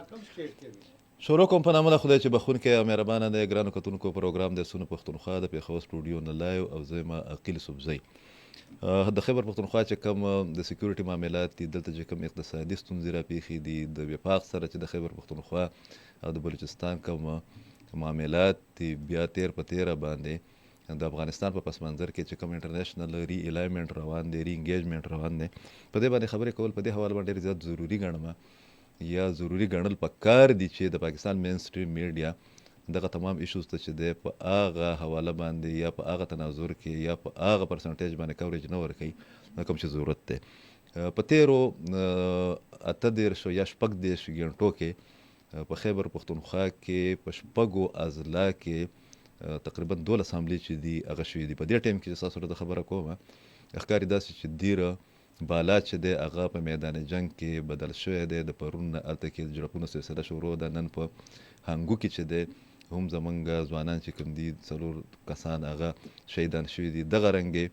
شروع کوم په نامه د خدای چې بخونکی او مهربانه دی. ګرانو کتونکو، پروګرام د سونو پښتونخوا د پېښور سټوډیو نه لایو او زه یم عقیل صوبزی. د خیبر پښتونخوا چې کوم د سکیورټي معاملات دي، دلته چې کوم اقتصادي ستونزې راپېښې دي، د وفاق سره چې د خیبر پښتونخوا او د بلوچستان کوم معاملات دي، بیا تیر په تیره باندې د افغانستان په پس منظر کې چې کوم انټرنیشنل ری الایمنټ روان دی، ری انګیجمنټ روان دی، په دې باندې خبرې کول په دې حواله باندې ډېر زیات ضروري ګڼم یا ضروري ګڼل پکار دي چې د پاکستان مین سټریم میډیا دغه تمام ایشوز ته چې دی په هغه حواله باندې یا په هغه تناظر کې یا په هغه پرسنټیج باندې کوریج نه ورکوي کوم چې ضرورت دی. په تیرو 18 یا 16 غنټو کې په خیبر پښتونخوا کې په شپږو اضلاع کې تقریبا 12 حملې چې دي هغه شوي دي. په دې ټایم کې چې تاسو ته خبره کوم ښکاري داسې چې ډیره بالا چې دی هغه په میدان جنگ کې بدل شوی دی. د پرون نه هلته کې د جړپونو سلسله شروع ده. نن په هنګو کې چې دی هم زمونږ ځوانان چې کوم دي 4 کسان هغه شهیدان شوي دي. دغه رنګې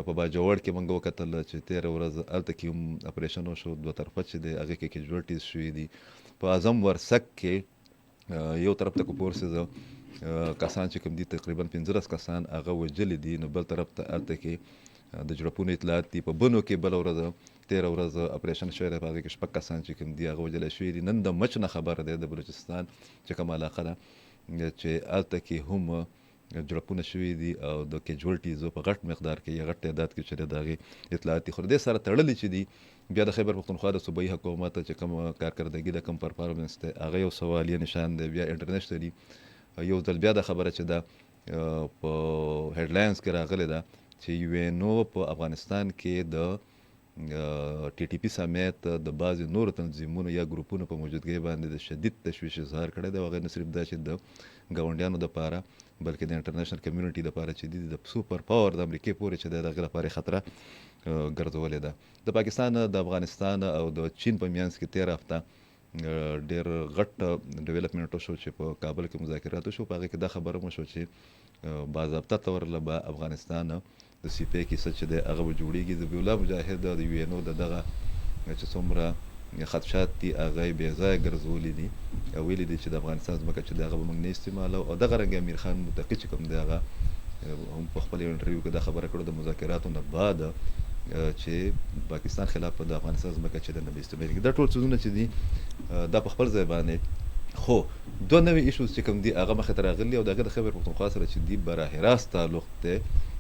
په باجوړ کې موږ وکتل چې 13 ورځ هلته کې هم اپریشن وشو، 2 طرفه چې دی هغې کې کیجوالټیز شوي دي. په اعظم ورسک کې یو طرف ته فورسز کسان چې کوم دي تقریبا 15 کسان هغه وژلي دي، نو بل طرف ته هلته کې د جړپونو اطلاعات دي. په بنو کې بله ورځ 13 ورځ اپریشن شوی دی، په هغې کې 6 کسان چې کوم دي هغه وژلی شوي دي. نن د مچ نه خبره دی د بلوچستان چې کومه علاقه ده چې هلته کې هم جړپونه شوي دي او د کیجوالټیزو په غټ مقدار کې یا غټ تعداد کې چې د هغې اطلاعات دي. خو د دې سره تړلي چې دي بیا د خیبر پښتونخوا د صوبایي حکومت چې کوم کارکردګي ده، کوم پرفارمنس دی، هغه یو سوالیه نشان دی. بیا انټرنیشنلي یو ځل بیا دا خبره چې ده په هیډلاینز کې راغلې ده چې یو این او په افغانستان کې د ټي ټي پي سمیت د بعضې نورو تنظیمونو یا ګروپونو په موجودګۍ باندې د شدید تشویش اظهار کړی دی. هغه نه صرف دا چې د ګاونډیانو دپاره بلکې د انټرنیشنل کمیونټي دپاره چې دي د سوپر پاور د امریکې پورې چې دی د هغې لپاره خطره ګرځولې ده. د پاکستان، د افغانستان او د چین په منځ کې 13 هفته ډېر غټ ډیولپمنټ وشو چې په کابل کې مذاکرات وشو. په هغې کې دا خبره هم وشو چې باضابطه طور له به افغانستان د سی پی کیسه چې دی هغه به جوړېږي. ذبیح الله مجاهد د یو این او د دغه چې څومره خدشات دي هغه یې بې ځایه ګرځولي دي او ویلي دي چې د افغانستان ځمکه چې دی هغه به موږ نه استعمالو. او دغه رنګ امیر خان متقي چې کوم دی هغه هم په خپل انټرویو کې دا خبره کړې د مذاکراتو نه بعد چې پاکستان خلاف د افغانستان ځمکه چې دی نه به استعمالېږي. دا ټول څیزونه چې دي دا په خپل ځای باندې. خو 2 نوي ایشوز چې کوم دي هغه مخې ته راغلي او د هغې د خیبر پښتونخوا سره چې دي براه راست تعلق دی،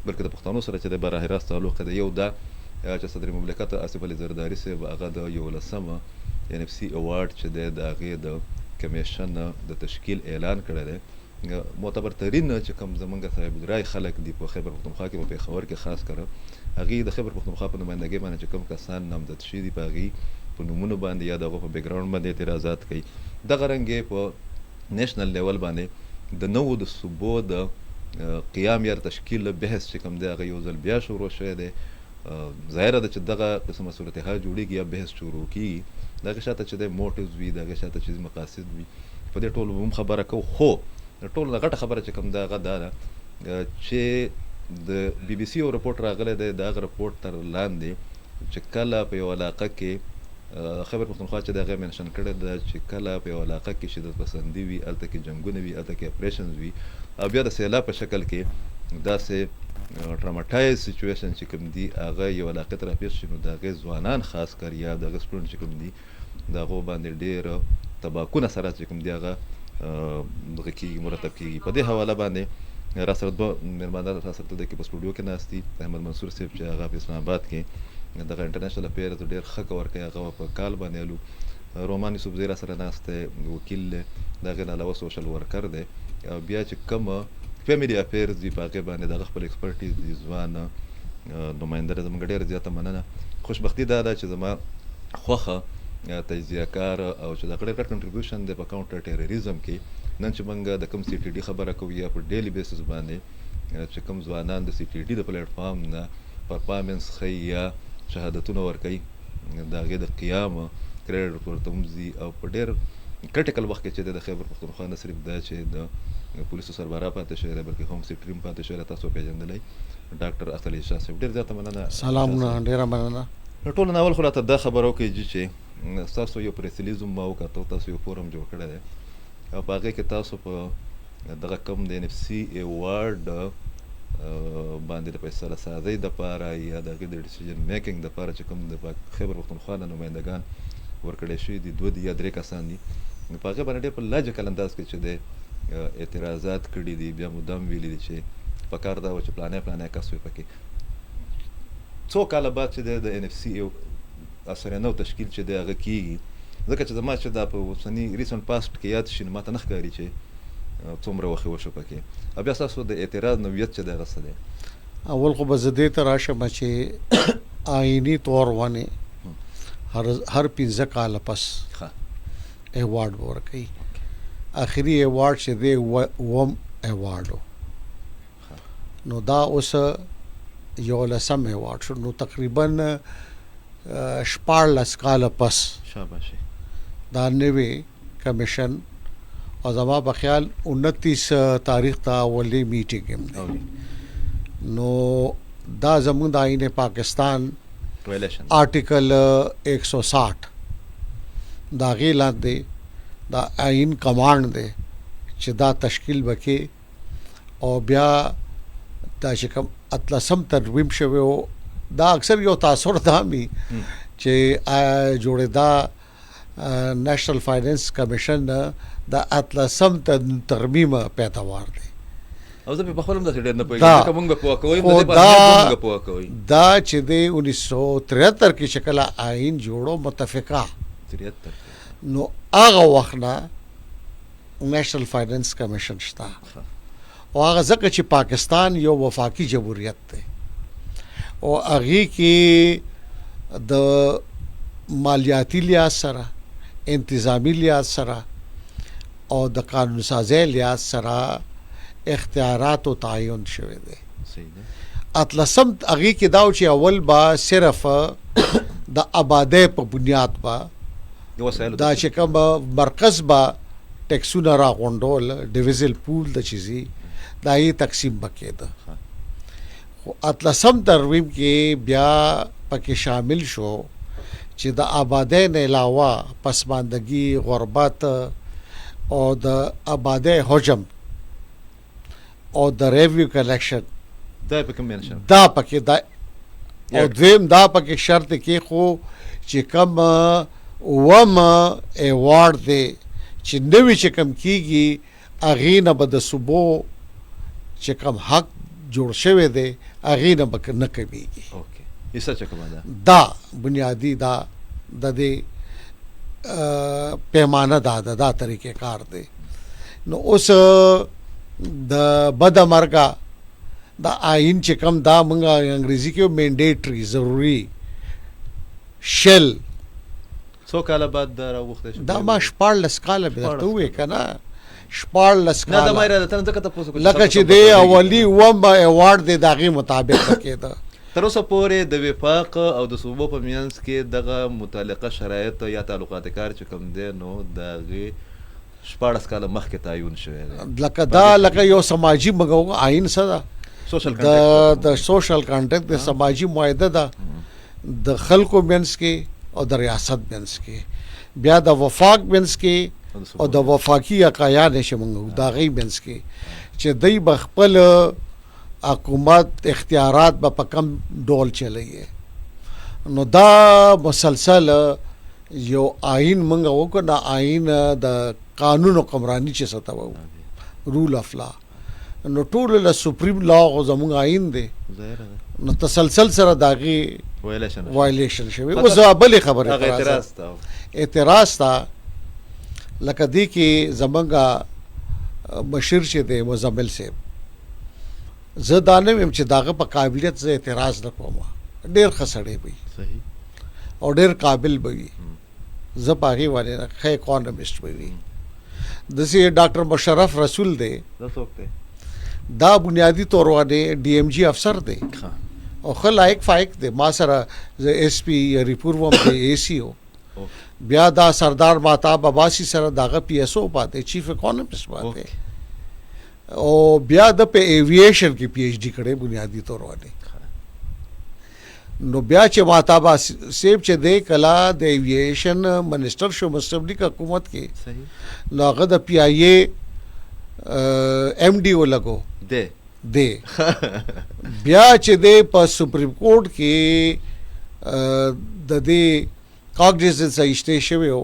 بلکې د پښتنو سره چې دی براه راست تعلق دی. یو دا چې صدر مملکت آصف علي زرداري صاحب هغه د 11 NFC اوارډ چې دی د هغې د کمیشن د تشکیل اعلان کړی دی. معتبر ترین چې کوم زمونږ صاحب ګرای خلک دي په خیبر پښتونخوا کې، په پېښور کې خاص کره، هغې د خیبر پښتونخوا په نمایندګۍ باندې چې کوم کسان نامزد شوي دي په هغې په نومونو باندې یا د هغو په بیکګراونډ باندې اعتراضات کوي. دغه رنګ په نیشنل لیول باندې د نوو د صوبو د قیام یا تشکیل بحث چې کوم دی هغه یو ځل بیا شروع شوی دی. ظاهره ده چې دغه قسمه صورتحال جوړېږي یا بحث شروع کېږي، د هغې شاته چې دی موټیوز وي، د هغې شاته چې مقاصد وي، په دې ټولو هم خبره کوو. خو د ټولو نه غټه خبره چې کوم ده هغه دا ده چې د بي بي سي یو رپورټ راغلی دی. د هغه رپورټ تر لاندې چې کله په یو علاقه کې خیبر پښتونخوا چې د هغې منشن کړی ده چې کله په یو علاقه کې شدت پسندي وي، هلته کې جنګونه وي، هلته کې اپریشنز وي او بیا د سیلاب په شکل کې داسې ټراماټایز سچویشن چې کوم دي هغه یو علاقې ته راپېښ شي، نو د هغې ځوانان خاص کر یا د هغه سټوډنټ چې کوم دي د هغو باندې ډېر تباکونه سره چې کوم دي هغه دغه کېږي، مرتب کېږي. په دې حواله باندې را سره 2 مېرمندان را سره د کې په سټوډیو کې ناست دي. احمد منصور صاحب چې هغه په اسلام آباد کې دغه انټرنیشنل افیرز ډېر ښه کور کوي، هغه په کال باندې الو. رومان یوسفزی را سره ناست دی، وکیل دی، د هغې نه علاوه سوشل ورکر دی. او بیا چې کوم فیملی افیرز دي په هغې باندې د هغه خپل ایکسپرټیز دي، ځوان نماینده دی. زموږ ډېره زیاته مننه. خوشبختي دا ده چې زما خوښه تجزیه کار او چې دا ډېر غټ کنټریبیوشن دی په کاونټر ټیرریزم کې. نن چې موږ د کوم سی ټي ډي خبره کوو یا په ډیلی بیسس باندې چې کوم ځوانان د سی ټي ډي د پلیټفارم نه پرفارمنس ښیي یا شهادتونه ورکوي، د هغې د قیام کریډټ ورته هم ځي. او په ډېر کرټیکل وخت کې چې د خیبر پښتونخوا نه صرف دا چې د پولیسو سربراہ پاتې شوی دی بلکې هم سیکرټري هم پاتې شوی دی. تاسو پېژندلی ډاکټر اختر علی شاه صاحب، ډېر زیاته مننه. سلامونه، ډېره مننه. ټول ناول خو راته دا خبره وکړئ چې ستاسو یو پریس ریلیز هم ما وکتو، تاسو یو فورم جوړ کړی دی او په هغې کې تاسو په دغه کوم د NFC ایوارډ باندې د فیصله سازۍ دپاره یا د هغې د ډیسیژن میکینګ دپاره چې کوم د خیبر پښتونخوا نه نمایندګان ورکړی شوي دي 2 یا 3 کسان دي، نو په هغې باندې ډېر په لاجیکل انداز کې چې دی اعتراضات کړي دي، بیا مدام ویلي دي چې پکار دا و چې پلانی کس وي پکې. څو کاله بعد چې دی د NFC اثرنو تشکیل چې دی هغه کېږي، ځکه چې زما چې دا په اوسني ریسنټ پاسټ کې یاد شي نو ما ته نه ښکاري چې څومره وخت وشو پکې. او بیا ستاسو د اعتراض نوعیت چې دی هغه څه دی؟ اول خو به زه دې ته راشم چې آئیني طور باندې هر 15 کاله پس ایوارډ ورکوي. آخري ایوارډ چې دی وم ایوارډ و، نو دا اوس 11 ایوارډ شو، نو تقریبا 14 کاله پس شاباشي دا نوی کمیشن او زما په خیال 29 تاریخ ته اولي میټینګ هم دی. نو دا زموږ د آئین پاکستان آرټیکل 160 دا غي لاندې دا آئین کمانډ دی چې دا تشکیل وکړي او بیا دا چې کوم اتلسم ترمیم شوی و دا اکثر یو تاثر دا می چې جوړه دا نیشنل فاینانس کمیشن دا اتلسم ترمیم پیداوار دی. او زه په خپل هم داسې ډېر نه پوهېږم ځکه مونږ به پوه کوئ مونږ به پوه کوئ. دا چې د 1973 کې چې کله آئین جوړو متفقه 73 نو هغه وخت نه نیشنل فاینانس کمیشن شته او هغه ځکه چې پاکستان یو وفاقي جمهوریت دی او هغې کې د مالیاتي لحاظ سره، انتظامی لحاظ سره او د قانون سازۍ لحاظ سره اختیارات او تعین شوی دی. اتلسم هغې کې دا چې اول به صرف د آبادۍ په بنیاد به دا چې کوم مرکز به ټیکسونه راغونډول، ډیویژل پول د چیزي دا یې تقسیم بکېده. خو اتلسم ترمیم کې بیا پکې شامل شو چې د آبادۍ نه علاوه پسماندګي، غربت او د آبادۍ حجم او د ریویو کلیکشن دا پکې منشن دا پکې دا او دویم دا پکې شرط کې خو چې کم وم ایوارډ دی چې نوی چې کم کیږي هغې نه به د صوبو چې کم حق جوړ شوی دی هغې نه به نه کمیږي. حصه چې کومه ده دا بنیادی دا د دې پیمانه دا طریقې کار دی. نو اوس د بده مرګه دا آئین چې کم دا موږ انګریزي کې مینډیټري ضروري شل څو کاله بعد دا راوخته شو؟ دا ما 14 کاله به درته ووایې که نه 14 نه دا ما اراده نه ځکه تاسو لکه چې دی اولي وم ایوارډ دی د هغې مطابق کېده. تر اوسه پورې د وفاق او د صوبو په منځ کې دغه متعلقه شرایط یا تعلقات کار چې کوم دی نو د هغې 14 کاله مخکې تعین شوی دی. لکه دا لکه یو سماجي مګو آئین څه ده د سوشل کانټیکټ د سماجي معاهده ده د خلکو منځ کې او د ریاست منځ کې، بیا د وفاق منځ کې او د وفاقي اقایان چې موږ د هغې منځ کې چې دوی به خپل حکومت اختیارات به په کم ډول چلوي. نو دا مسلسل یو آئین موږ وکړو، دا آئین د قانون او قمرانی چې څه ته وایو رول اف لا، نو ټول له سپریم لا خو زموږ آئین دی نو تسلسل سره د هغې وایلیشن شوی. اوس بلې خبرې اعتراض ته لکه دې کې زموږ مشر چې دی مزمل صاحب، زه دا نه ویم چې د هغه په قابلیت زه اعتراض نه کوم، ډېر ښه سړی به وي او ډېر قابل به وي، زه په هغې باندې ښه اکانومیسټ به وي. داسې ډاکټر مشرف رسول دی دا بنیادی طور باندې DMG افسر دی او ښه لایق فایق دی، ما سره SP ریپور وم دی ACO. بیا دا سردار ماتاب عباسی سره د هغه PSO پاتې چیف اکانومیسټ پاتې او بیا د په ایویشن کې PhD کړی بنیادی طور باندې. نو بیا چې ماتابا سیب چې دی کلا د ایویشن منسٹر شو مسلم لیگ حکومت کې صحیح نو هغه د پی آئی اے ایم ډي ولګو دی دی بیا چې دی په سپریم کورټ کې د دې کاګنیزنس ایشته شوی و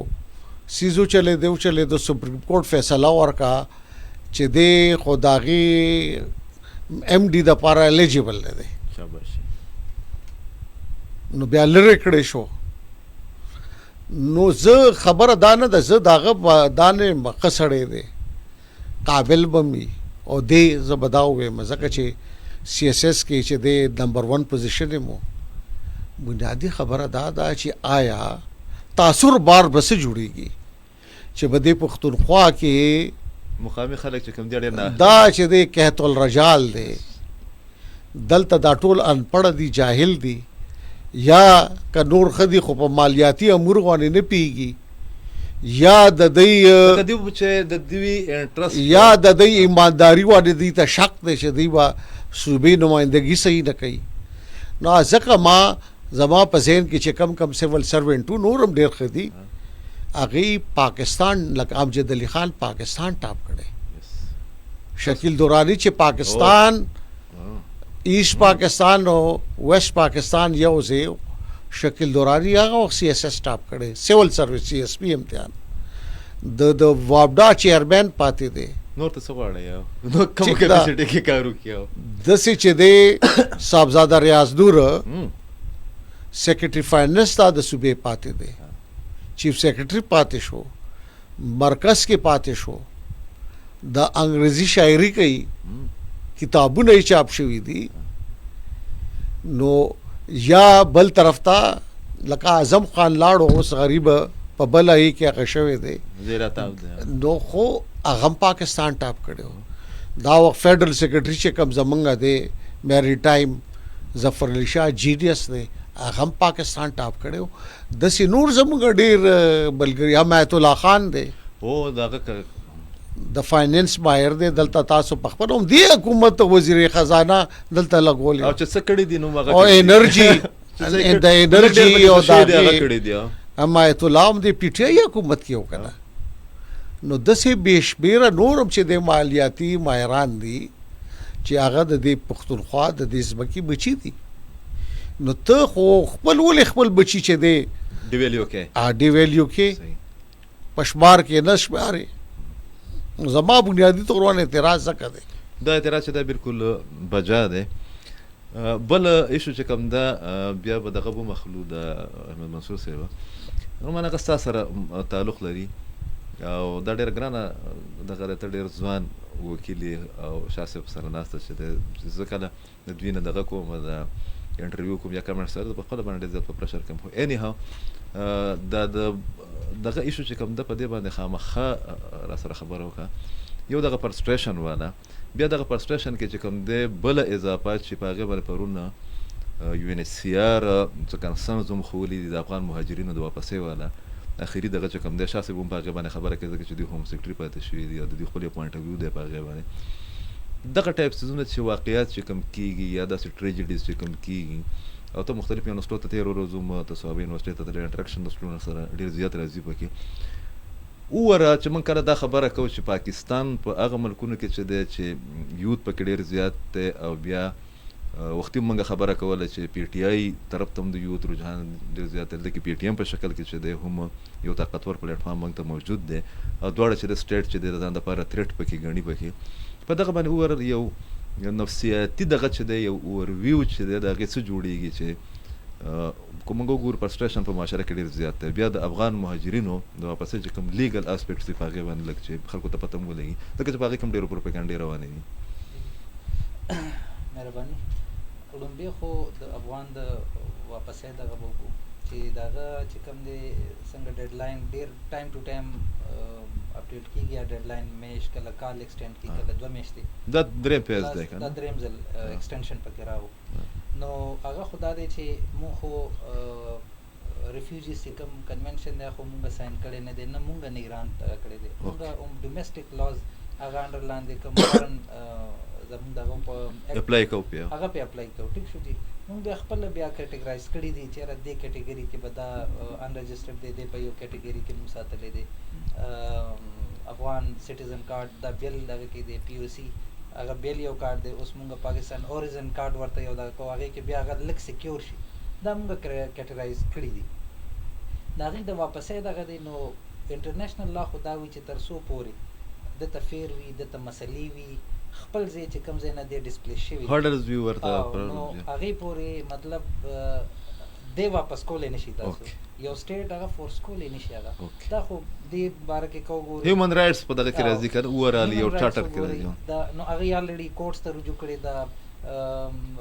سیزو چلے د سپریم کورټ فیصله ورکا چې دی خداغي ایم ډي د پاره الیجیبل نه دی شاباش نو بیا لری کړی شو نو زه خبره دا نه ده زه داغه دانه مقصړې دی قابل بمی او دی زه بداو وې مزکه چې سی ایس ایس کې چې دی نمبر 1 پوزیشن مو بنیادی خبره دا ده چې آیا تاثر بار بس جوړیږي چې بده پختونخوا کې مقامي خلک چې کوم دی ډېر نه دا چې دی کهت الرجال دی دلته دا ټول انپړ دي جاهل دي یا که نور خدي خو په مالیاتي امور باندې نه پیږي یا د دې چې د دوی انټرست یا د دې ایمانداری باندې دي ته شک دی چې دی وا صوبې نمائندګي صحیح نه کوي نو ځکه ما زما په ذهن کې چې کم سیول سروینټو نورم ډېر خدي هغه پاکستان لکه امجد علي خان پاکستان ټاپ کړي شکیل دورانی چې پاکستان ایسٹ پاکستان او ویسٹ پاکستان یو ځای شکیل دورانی هغه سی ایس ایس ټاپ کړي سیول سرویس سی ایس پی امتحان د وابډا چیرمن پاتې دی نور ته څه غواړي یو نو کوم کیپاسټي کې کارو کیو دسې چې دی صاحبزاده ریاض نور سیکرټری فاینانس تا د صوبې پاتې دی چیف سیکرټری پاتې شو مرکز کې پاتې شو د انګریزي شاعري کوي کتابونه یې چاپ شوي دي نو یا بل طرف ته لکه اعظم خان لاړو اوس غریب په بل ای کې هغه شوی دی نو خو هغه پاکستان ټاپ کړو دا وخت فیډرل سیکرټری چې کم زمونږ دی میری ټایم ظفر علي شاه جی ډي اس دی هغه پاکستان ټاپ کړو د سینور زمونږ ډیر بلګری حمایت الله خان دی او داغه د فاینانس ماهر دی دلته تاسو په خپل هم دی حکومت وزیر خزانه دلته لګول او چې څه کړی دي نو هغه او انرژي د انرژي او د کړی دی حمایت الله هم د پی ټی آی حکومت کې وکړه نو دسه بشمیره نورم چې د مالیاتي ماهران دي چې هغه د دې پښتونخوا د دې ځمکې بچی دي نو ته خو خپل بچی چې دی ډی ویلیو کې پشمار کې نشماري زما بنیادی طور باندې اعتراض څه دی دا اعتراض چې دا بالکل بجا دی بل ایشو چې کوم دا بیا به دغه مخلود احمد منصور صاحب نو مانه قصه سره تعلق لري او دا ډېر ګرانه دغه ته ډېر ځوان وکیل او شاسب سره ناسته چې زه کله د دوی نه دغه کوم دا انټرویو کوم یا کمنټ سره په خپل باندې زیات په پرشر کوم اني هاو دا دغه ایشو چې کوم د په دې باندې خامخه را سره خبره وکړه یو دغه پرسټریشن والا بیا دغه پرسټریشن کې چې کوم دی بل اضافات چې په هغه باندې پرونه یو ان سی آر څه کنسرن زوم خولي د افغان مهاجرینو د واپسې والا اخیری دغه چې کوم دی شاسې بوم په هغه باندې خبره کوي چې دوی هوم سیکرټری پاتې شوی دی او د دوی خپل پوینټ اف ویو دی په هغه باندې دغه ټایپ سيزونه چې واقعیت چې کوم کیږي یا داسې ټریجډیز چې کوم کیږي او ته مختلف یونیورسټو ته تیر ورځو م تاسو به یونیورسټي ته د انټریکشن د سټوډنټ سره ډیر زیات راځي پکې وره چې مونږ کله دا خبره کوو چې پاکستان په هغه ملکونو کې چې دی چې یوت پکې ډیر زیات دی او بیا وختي مونږ خبره کوله چې پی ټی آی طرف ته د یوت رجحان ډیر زیات دی کې پی ټی ایم په شکل کې چې دی هم یو طاقتور پلیټ فارم مونږ ته موجود دی او دواړه چې د سټیټ چې د ځان لپاره تھریټ پکې غني پکې په دغه باندې ور یو نفسیاتي دغه چې دی یو اورویو چې دی دغه څه جوړیږي چې کوم ګور پرسټریشن په معاشره کې ډیر زیات دی بیا د افغان مهاجرینو د واپسې چې کوم لیګل اسپیکټس په هغه باندې لکه چې خلکو ته پته مولېږي ځکه چې په هغه کوم ډیر پروپاګاندا روانې دي مهرباني لومبي خو د افغان د واپسې دغه وګو چې دغه چې کوم دی څنګه ډیډلاین ډیر ټایم ټو ټایم اپډیټ کیږي ډیډلاین میش کله کال ایکسټند کی کله 2 میاشتې دا درې پیز دی کنه دا درېم ځل ایکسټنشن پکې راو نو هغه خدا دې چې مو خو ریفیوجی سیکم کنونشن دا خو مونږ ساين کړي نه دي نه مونږ نه ایران کړي دي مونږ ډومېسټک لاز هغه انډرلاند کوم زمون دا په اپلای کوو هغه په اپلای کوو ټیک شو دي موږ بیا خپل بیا کټګرایز کړي دي چې را دې کټګوري کې به دا انرجسټرډ دی د په یو کټګوري کې موږ ساتلې دي افغان سټیزن کارت دا بیل دغه کې دی پی او سی هغه بیل یو کارت دی اوس موږ پاکستان اوریجن کارت ورته یو دا کو هغه کې بیا هغه لک سکیور شي دا موږ کټګرایز کړي دي دا غي د واپسې دغه دی نو انټرنیشنل لا خو دا وی چې تر څو پورې د تفیر وی د مسلې وی خپل ځای چې کوم ځای نه دی ډسپلی شوی هارډرز وی ورته نو هغه پورې مطلب دی واپس کولای نشي تاسو یو سټیټ هغه فورس کولای نشي هغه دا خو دې بار کې کو ګوري هیومن رائټس په دغه کې راځي کنه اورال یو چارټر کې راځي دا نو هغه الریډي کورټس ته رجوع کړي دا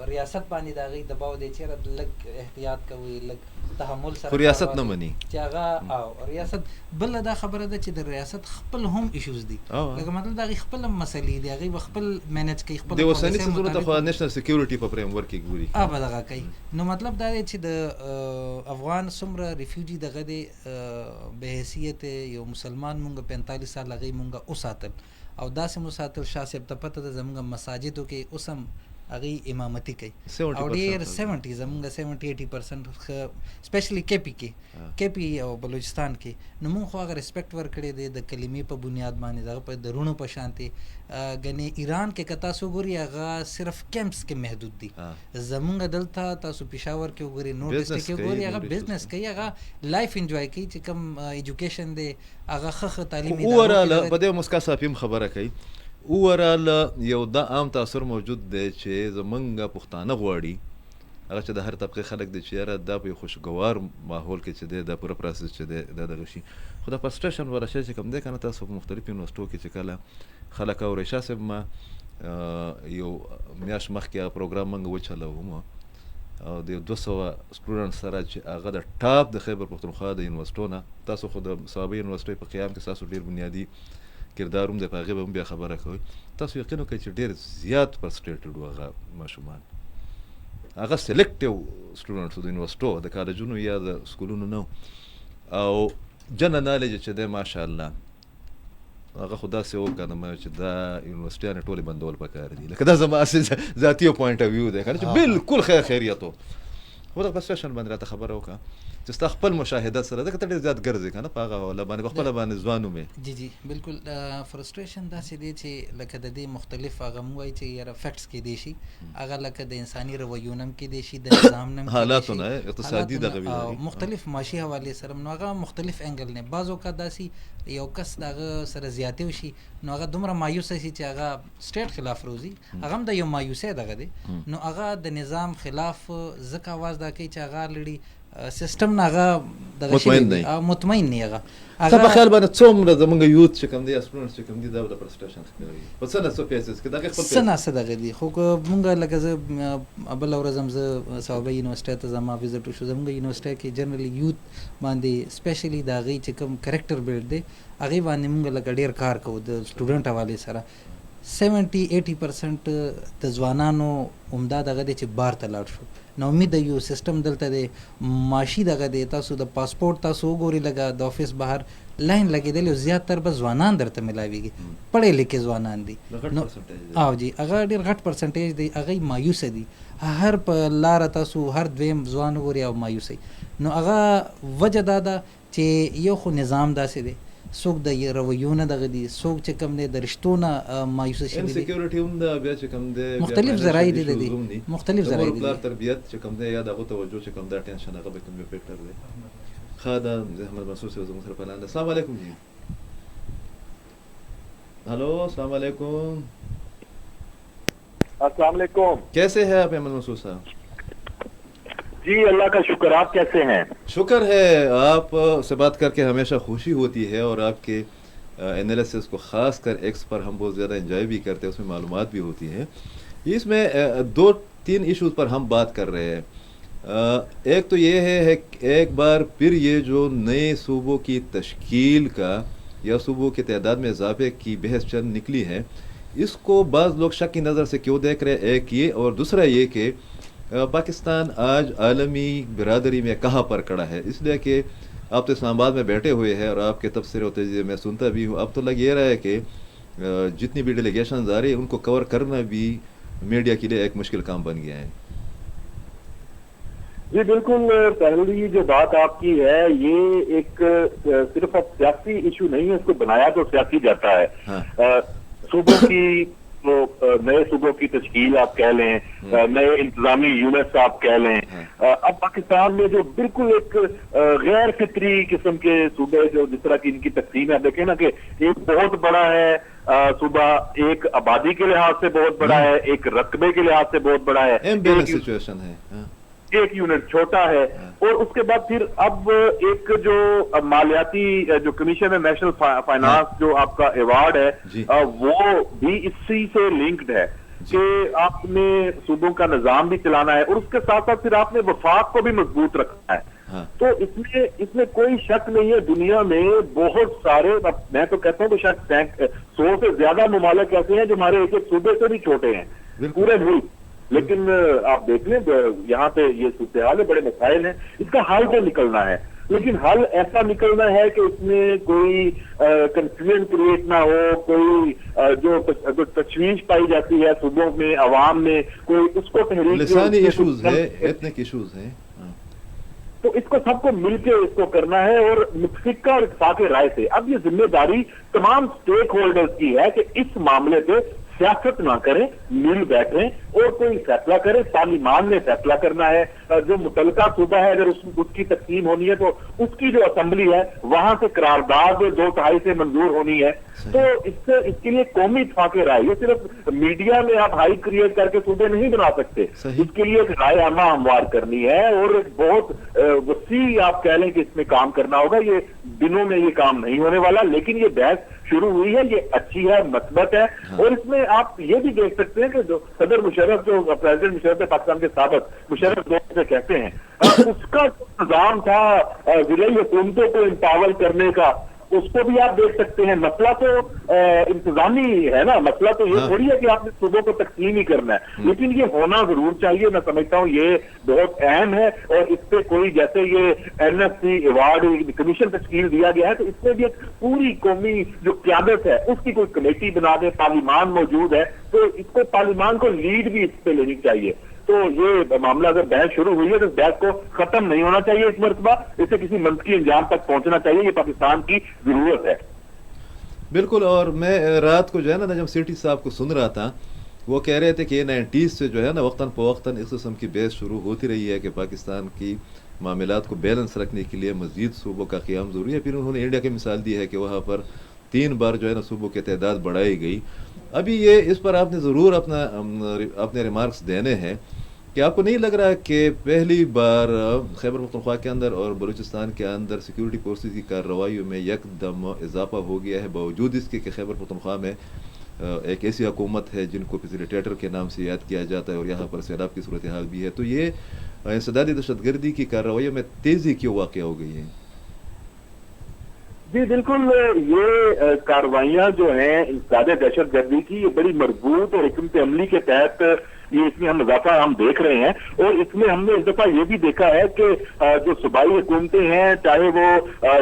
ریاست باندې دا غي دباو دی چې لګ احتیاط کوي لګ تحمل سره ریاست نه مني چې هغه او ریاست بل دا خبره ده چې د ریاست خپل هم ایشوز دي لکه مطلب دا غي خپل مسلې دي غي خپل مینج کوي خپل د وسنی ضرورت خو نېشنل سکیورټي په فریم ورک کې ګوري اب دغه کوي نو مطلب دا دی چې د افغان سمره ریفیوجی دغه دی به حیثیت یو مسلمان مونږ 45 سال غي مونږ اوساتل او داسې مساتل شاسب ته پته د زمونږ مساجدو کې اوسم هغه امامتي کوي او ډیر 70 زمونږ 70-80% سپیشلی کې پی او بلوچستان کې نو موږ خو هغه ریسپیکټ ورکړي دي د کلمې په بنیاد باندې دغه په درونو په شانتي غني ایران کې کتا سو ګوري هغه صرف کیمپس کې محدود دي زمونږ دلته تاسو پېښور کې ګوري نوټس کې ګوري هغه بزنس کوي هغه لایف انجوای کوي چې کوم ایجوکیشن دی هغه خخ تعلیمي اوراله په دې مسکا صاحب خبره کوي اوورال یو دا عام تاثر موجود دی چې زمونږ پښتانه غواړي هغه چې د هر طبقه خلک د چیرې د په خوشګوار ماحول کې چې د پوره پروسس چې د دغه شي خو د فرستریشن ورشه چې کوم دی کنه تاسو په مختلفو یونیورسيټو کې چې کله خلک او رشاسب ما یو میاش مخکې پروګرام منګ وچلو او د 200 سټوډنټ سره چې هغه د ټاپ د خیبر پختونخوا د یونیورسيټو نه تاسو خو د صوابي یونیورسيټي په قیام کې تاسو ډیر بنیادی کرداروم د پاغه به بیا خبره کوي تاسو یقین وکړئ چې ډیر زیات پرسټریټډ وغه ماشومان هغه سلیکټیو سټوډنټس د یونیورسيټو د کالجونو یا د سکولونو نو او جنرال نالج چې د ماشاءالله هغه خدا سه وکړه مې چې دا یونیورسيټیانه ټوله بندول پکار دي لکه دا زما ذاتی پوینټ اف ویو ده کنه چې بالکل خیریتو ورته په سیشن باندې راته خبره وکړه چې ستا خپل مشاهدات سره دا کته زیات ګرځي کنه پاغه ولا باندې خپل باندې ځوانو مې جی بالکل فرستریشن دا سې دي چې لکه د دې مختلف هغه موای چې یاره فیکټس کې دي شي هغه لکه د انساني رویونم کې دي شي د نظام نم حالاتونه اقتصادي دغه مختلف معاشي حواله سره نو هغه مختلف انګل نه بعضو کا داسي یو کس دغه سره زیاتې وشي نو هغه دومره مایوس شي چې هغه سټیټ خلاف روزي هغه د یو مایوسه دغه دي نو هغه د نظام خلاف زکه आवाज دا کوي چې هغه لړي سیستم ناغه دغه مطمئن نه هغه په خیال باندې څومره زمونږ یوت چې کوم دي اسټوډنټس چې کوم دي دا د پرسټریشن کوي په څه نه څه پیسې کې دغه خپل څه نه څه دغه دي خو مونږ لکه زه ابل اورزم زه صوابي یونیورسيټي ته زما وزټ شو زمونږ یونیورسيټي کې جنرالي یوت باندې سپیشلی دا غي چې کوم کریکټر بیلډ دی هغه باندې مونږ لکه ډیر کار کوو د سټوډنټ حواله سره 70-80% د ځوانانو عمده دغه د چې بار ته لاړ شو نو امید یو سیستم دلته د معاشي دغه د تاسو د پاسپورت تاسو وګوري لګا د افیس بهر لاین لګیدل او زیاتره به ځوانان درته ملاويږي پړې لیکي ځوانان دي نو او جی هغه ډیر غټ پرسنټیج دی هغه مایوس دي هر په لار تاسو هر دویم ځوان وګوري او مایوسي نو هغه وجه دا چې یو خو نظام داسې دی څوک د رویونه دغه دي څوک چې کوم دی د رښتونه مایوس شي دي سکیورټي هم دا بیا چې کوم دی مختلف ذرایع دي مختلف ذرایع دي د تربیت چې کوم دی یا دغه توجه چې کوم دا ټینشن هغه به کوم فیکټر دی خادا احمد منصور سے زموږ سره پلان السلام علیکم جی हेलो अस्सलाम वालेकुम अस्सलाम वालेकुम कैसे हैं आप अहमद मंसूर साहब जी अल्लाह का शुक्र आप कैसे हैं शुक्र है आप से बात करके हमेशा खुशी होती है और आपके एनालिसिस को खास कर एक्स पर हम बहुत ज़्यादा एंजॉय भी करते हैं उसमें मालूमात भी होती हैं इसमें 2-3 इश्यूज़ पर हम बात कर रहे हैं एक तो ये है एक बार फिर ये जो नए सूबों की तश्कील का या सूबों की तादाद में इजाफे की बहस चल निकली है इसको बाज़ लोग शक की नज़र से क्यों देख रहे हैं एक ये और दूसरा ये कि पाकिस्तान आज आलमी बिरादरी में कहाँ पर खड़ा है इसलिए कि आप तो इस्लामाबाद में बैठे हुए हैं और आपके तबसरे होते हैं मैं सुनता भी हूँ अब तो लग ये रहा है कि जितनी भी डेलीगेशन आ रही है उनको कवर करना भी मीडिया के लिए एक मुश्किल काम बन गया है جی بالکل، پہلی جو بات آپ کی ہے یہ ایک صرف اب سیاسی ایشو نہیں ہے، اس کو بنایا تو سیاسی جاتا ہے. صوبوں کی وہ نئے صوبوں کی تشکیل آپ کہہ لیں، نئے انتظامی یونٹس آپ کہہ لیں. اب پاکستان میں جو بالکل ایک غیر فطری قسم کے صوبے جو جس طرح کی ان کی تقسیم ہے، دیکھیں نا کہ ایک بہت بڑا ہے صوبہ، ایک آبادی کے لحاظ سے بہت بڑا ہے، ایک رقبے کے لحاظ سے بہت بڑا ہے، سچویشن ہے، ایک یونٹ چھوٹا ہے. اور اس کے بعد پھر اب ایک جو مالیاتی جو کمیشن ہے، نیشنل فائنانس جو آپ کا ایوارڈ ہے، وہ بھی اسی سے لنکڈ ہے کہ آپ نے صوبوں کا نظام بھی چلانا ہے اور اس کے ساتھ ساتھ پھر آپ نے وفاق کو بھی مضبوط رکھنا ہے. تو اس میں کوئی شک نہیں ہے، دنیا میں بہت سارے، میں تو کہتا ہوں کہ شاید 100 سے زیادہ ممالک ایسے ہیں جو ہمارے ایک ایک صوبے سے بھی چھوٹے ہیں پورے ملک. لیکن آپ دیکھ لیں یہاں پہ یہ صورتحال ہے، بڑے مسائل ہیں، اس کا حل تو نکلنا ہے. لیکن حل ایسا نکلنا ہے کہ اس میں کوئی کنفیوژن کریٹ نہ ہو، کوئی جو تشویش پائی جاتی ہے صوبوں میں، عوام میں، کوئی اس کو تحریک لسانی ایشوز ہے، ایتھنک ایشوز ہیں، تو اس کو سب کو مل کے اس کو کرنا ہے اور متفقہ اور اتفاق رائے سے. اب یہ ذمہ داری تمام سٹیک ہولڈرز کی ہے کہ اس معاملے پہ سیاست نہ کریں، مل بیٹھیں اور کوئی فیصلہ کریں. پارلیمان نے فیصلہ کرنا ہے، جو متعلقہ صوبہ ہے اگر اس کی تقسیم ہونی ہے تو اس کی جو اسمبلی ہے وہاں سے قرارداد 2/3 سے منظور ہونی ہے. تو اس کے لیے قومی اتفاق رائے، یہ صرف میڈیا میں آپ ہائی کریٹ کر کے صوبے نہیں بنا سکتے. اس کے لیے ایک رائے عامہ ہموار کرنی ہے اور بہت وسیع آپ کہہ لیں کہ اس میں کام کرنا ہوگا. یہ دنوں میں یہ کام نہیں ہونے والا، لیکن یہ بحث شروع ہوئی ہے، یہ اچھی ہے، مثبت ہے. اور اس میں آپ یہ بھی دیکھ سکتے ہیں کہ جو صدر مشرف، جو پریزیڈنٹ مشرف پاکستان کے سابق مشرف سے کہتے ہیں، اس کا نظام تھا ضلعی حکومتوں کو امپاور کرنے کا، اس کو بھی آپ دیکھ سکتے ہیں. مسئلہ تو انتظامی ہے نا، مسئلہ تو یہ تھوڑی ہے کہ آپ نے صوبوں کو تقسیم ہی کرنا ہے، لیکن یہ ہونا ضرور چاہیے. میں سمجھتا ہوں یہ بہت اہم ہے اور اس پہ کوئی جیسے یہ NSC ایوارڈ کمیشن تشکیل دیا گیا ہے تو اس میں بھی ایک پوری قومی جو قیادت ہے اس کی کوئی کمیٹی بنا دے. پارلیمان موجود ہے تو اس کو پارلیمان کو لیڈ بھی اس پہ لینی چاہیے. تو یہ معاملہ اگر بحث شروع ہوئی ہے تو اس بحث کو ختم نہیں ہونا چاہیے اس مرتبہ، اسے کسی منطقی انجام تک پہنچنا چاہیے. یہ پاکستان کی ضرورت ہے. بالکل. اور میں رات کو جو ہے نا جب سیٹھی صاحب کو سن رہا تھا، وہ کہہ رہے تھے کہ 90s سے جو ہے نا وقتاً فوقتاً اس قسم کی بحث شروع ہوتی رہی ہے کہ پاکستان کی معاملات کو بیلنس رکھنے کے لیے مزید صوبوں کا قیام ضروری ہے. پھر انہوں نے انڈیا کی مثال دی ہے کہ وہاں پر 3 بار جو ہے نا صوبوں کی تعداد بڑھائی گئی. ابھی یہ اس پر آپ نے ضرور اپنے ریمارکس دینے ہیں کہ آپ کو نہیں لگ رہا کہ پہلی بار خیبر پختونخوا کے اندر اور بلوچستان کے اندر سیکیورٹی فورسز کی کارروائیوں میں یک دم اضافہ ہو گیا ہے، باوجود اس کے کہ خیبر پختونخوا میں ایک ایسی حکومت ہے جن کو فیسیلیٹیٹر کے نام سے یاد کیا جاتا ہے اور یہاں پر سیلاب کی صورتحال بھی ہے. تو یہ انسدادی دہشت گردی کی کارروائیوں میں تیزی کیوں واقع ہو گئی ہیں؟ جی بالکل، یہ کارروائیاں جو ہیں انسداد دہشت گردی کی یہ بڑی مربوط اور حکمت عملی کے تحت یہ اس میں ہم اضافہ ہم دیکھ رہے ہیں. اور اس میں ہم نے اس دفعہ یہ بھی دیکھا ہے کہ جو صوبائی حکومتیں ہیں چاہے وہ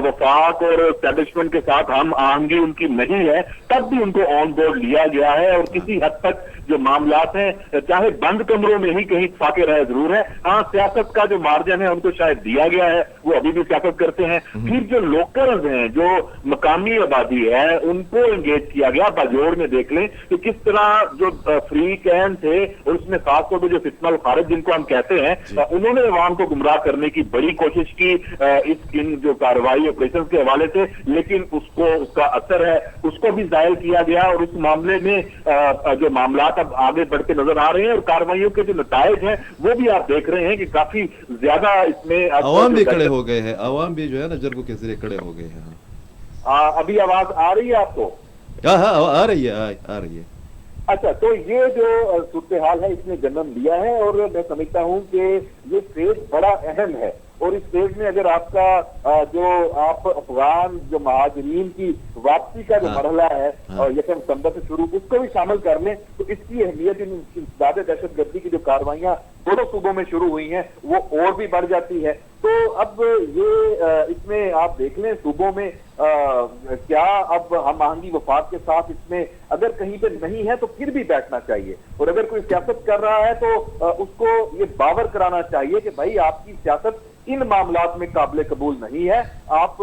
وفاق اور اسٹیبلشمنٹ کے ساتھ ہم آہنگی ان کی نہیں ہے، تب بھی ان کو آن بورڈ لیا گیا ہے اور کسی حد تک جو معاملات ہیں چاہے بند کمروں میں ہی کہیں اتفاق رائے ضرور ہے. ہاں سیاست کا جو مارجن ہے ان کو شاید دیا گیا ہے، وہ ابھی بھی سیاست کرتے ہیں. پھر جو لوکلز ہیں، جو مقامی آبادی ہے، ان کو انگیج کیا گیا. باجوڑ میں دیکھ لیں کہ کس طرح جو فری کین تھے اور اس میں خاص طور پہ جو فتنہ الخارج جن کو ہم کہتے ہیں، انہوں نے عوام کو گمراہ کرنے کی بڑی کوشش کی ان جو کارروائی آپریشن کے حوالے سے، لیکن اس کا اثر ہے اس کو بھی ظاہر کیا گیا. اور اس معاملے میں جو معاملات اب آگے بڑھتے نظر آ رہے ہیں اور کارروائیوں کے جو نتائج ہیں وہ بھی آپ دیکھ رہے ہیں کہ کافی زیادہ اس میں عوام بھی کھڑے ہو گئے ہیں، عوام بھی جو ہے نا جرگوں کے ذریعے کھڑے ہو گئے ہیں. ابھی آواز آ رہی ہے آپ کو؟ ہاں آ رہی ہے. اچھا، تو یہ جو صورتحال ہے اس نے جنم لیا ہے اور میں سمجھتا ہوں کہ یہ فیز بڑا اہم ہے اور اس فیز میں اگر آپ کا جو آپ افغان جو مہاجرین کی واپسی کا جو مرحلہ ہے یکم ستمبر سے شروع اس کو بھی شامل کر لیں تو اس کی اہمیت انسداد دہشت گردی کی جو کاروائیاں دونوں صوبوں میں شروع ہوئی ہیں وہ اور بھی بڑھ جاتی ہے. تو اب یہ اس میں آپ دیکھ لیں صوبوں میں کیا اب ہم آہنگی وفاق کے ساتھ اس میں اگر کہیں پہ نہیں ہے تو پھر بھی بیٹھنا چاہیے, اور اگر کوئی سیاست کر رہا ہے تو اس کو یہ باور کرانا چاہیے کہ بھائی آپ کی سیاست ان معاملات میں قابل قبول نہیں ہے, آپ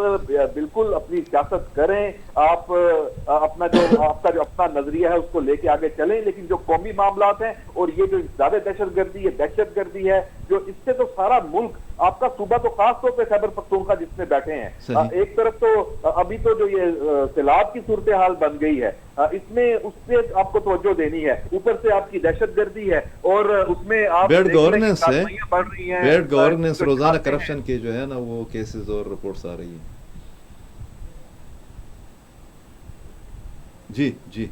بالکل اپنی سیاست کریں, آپ اپنا جو آپ کا جو اپنا نظریہ ہے اس کو لے کے آگے چلیں, لیکن جو قومی معاملات ہیں اور یہ جو زیادہ دہشت گردی ہے جو اس سے تو سارا ملک آپ کا صوبہ تو خاص طور پہ خیبر پختونخوا جس میں بیٹھے ہیں, ایک طرف تو ابھی تو جو یہ سیلاب کی صورتحال بن گئی ہے اس میں اس سے آپ کو توجہ دینی ہے, اوپر سے آپ کی دہشت گردی ہے اور اس میں آپ بیڈ گورننس ہے, بڑھ رہی ہیں, بیڈ گورننس روزانہ کرپشن کے جو ہے نا وہ کیسز اور رپورٹس آ رہی ہیں. جی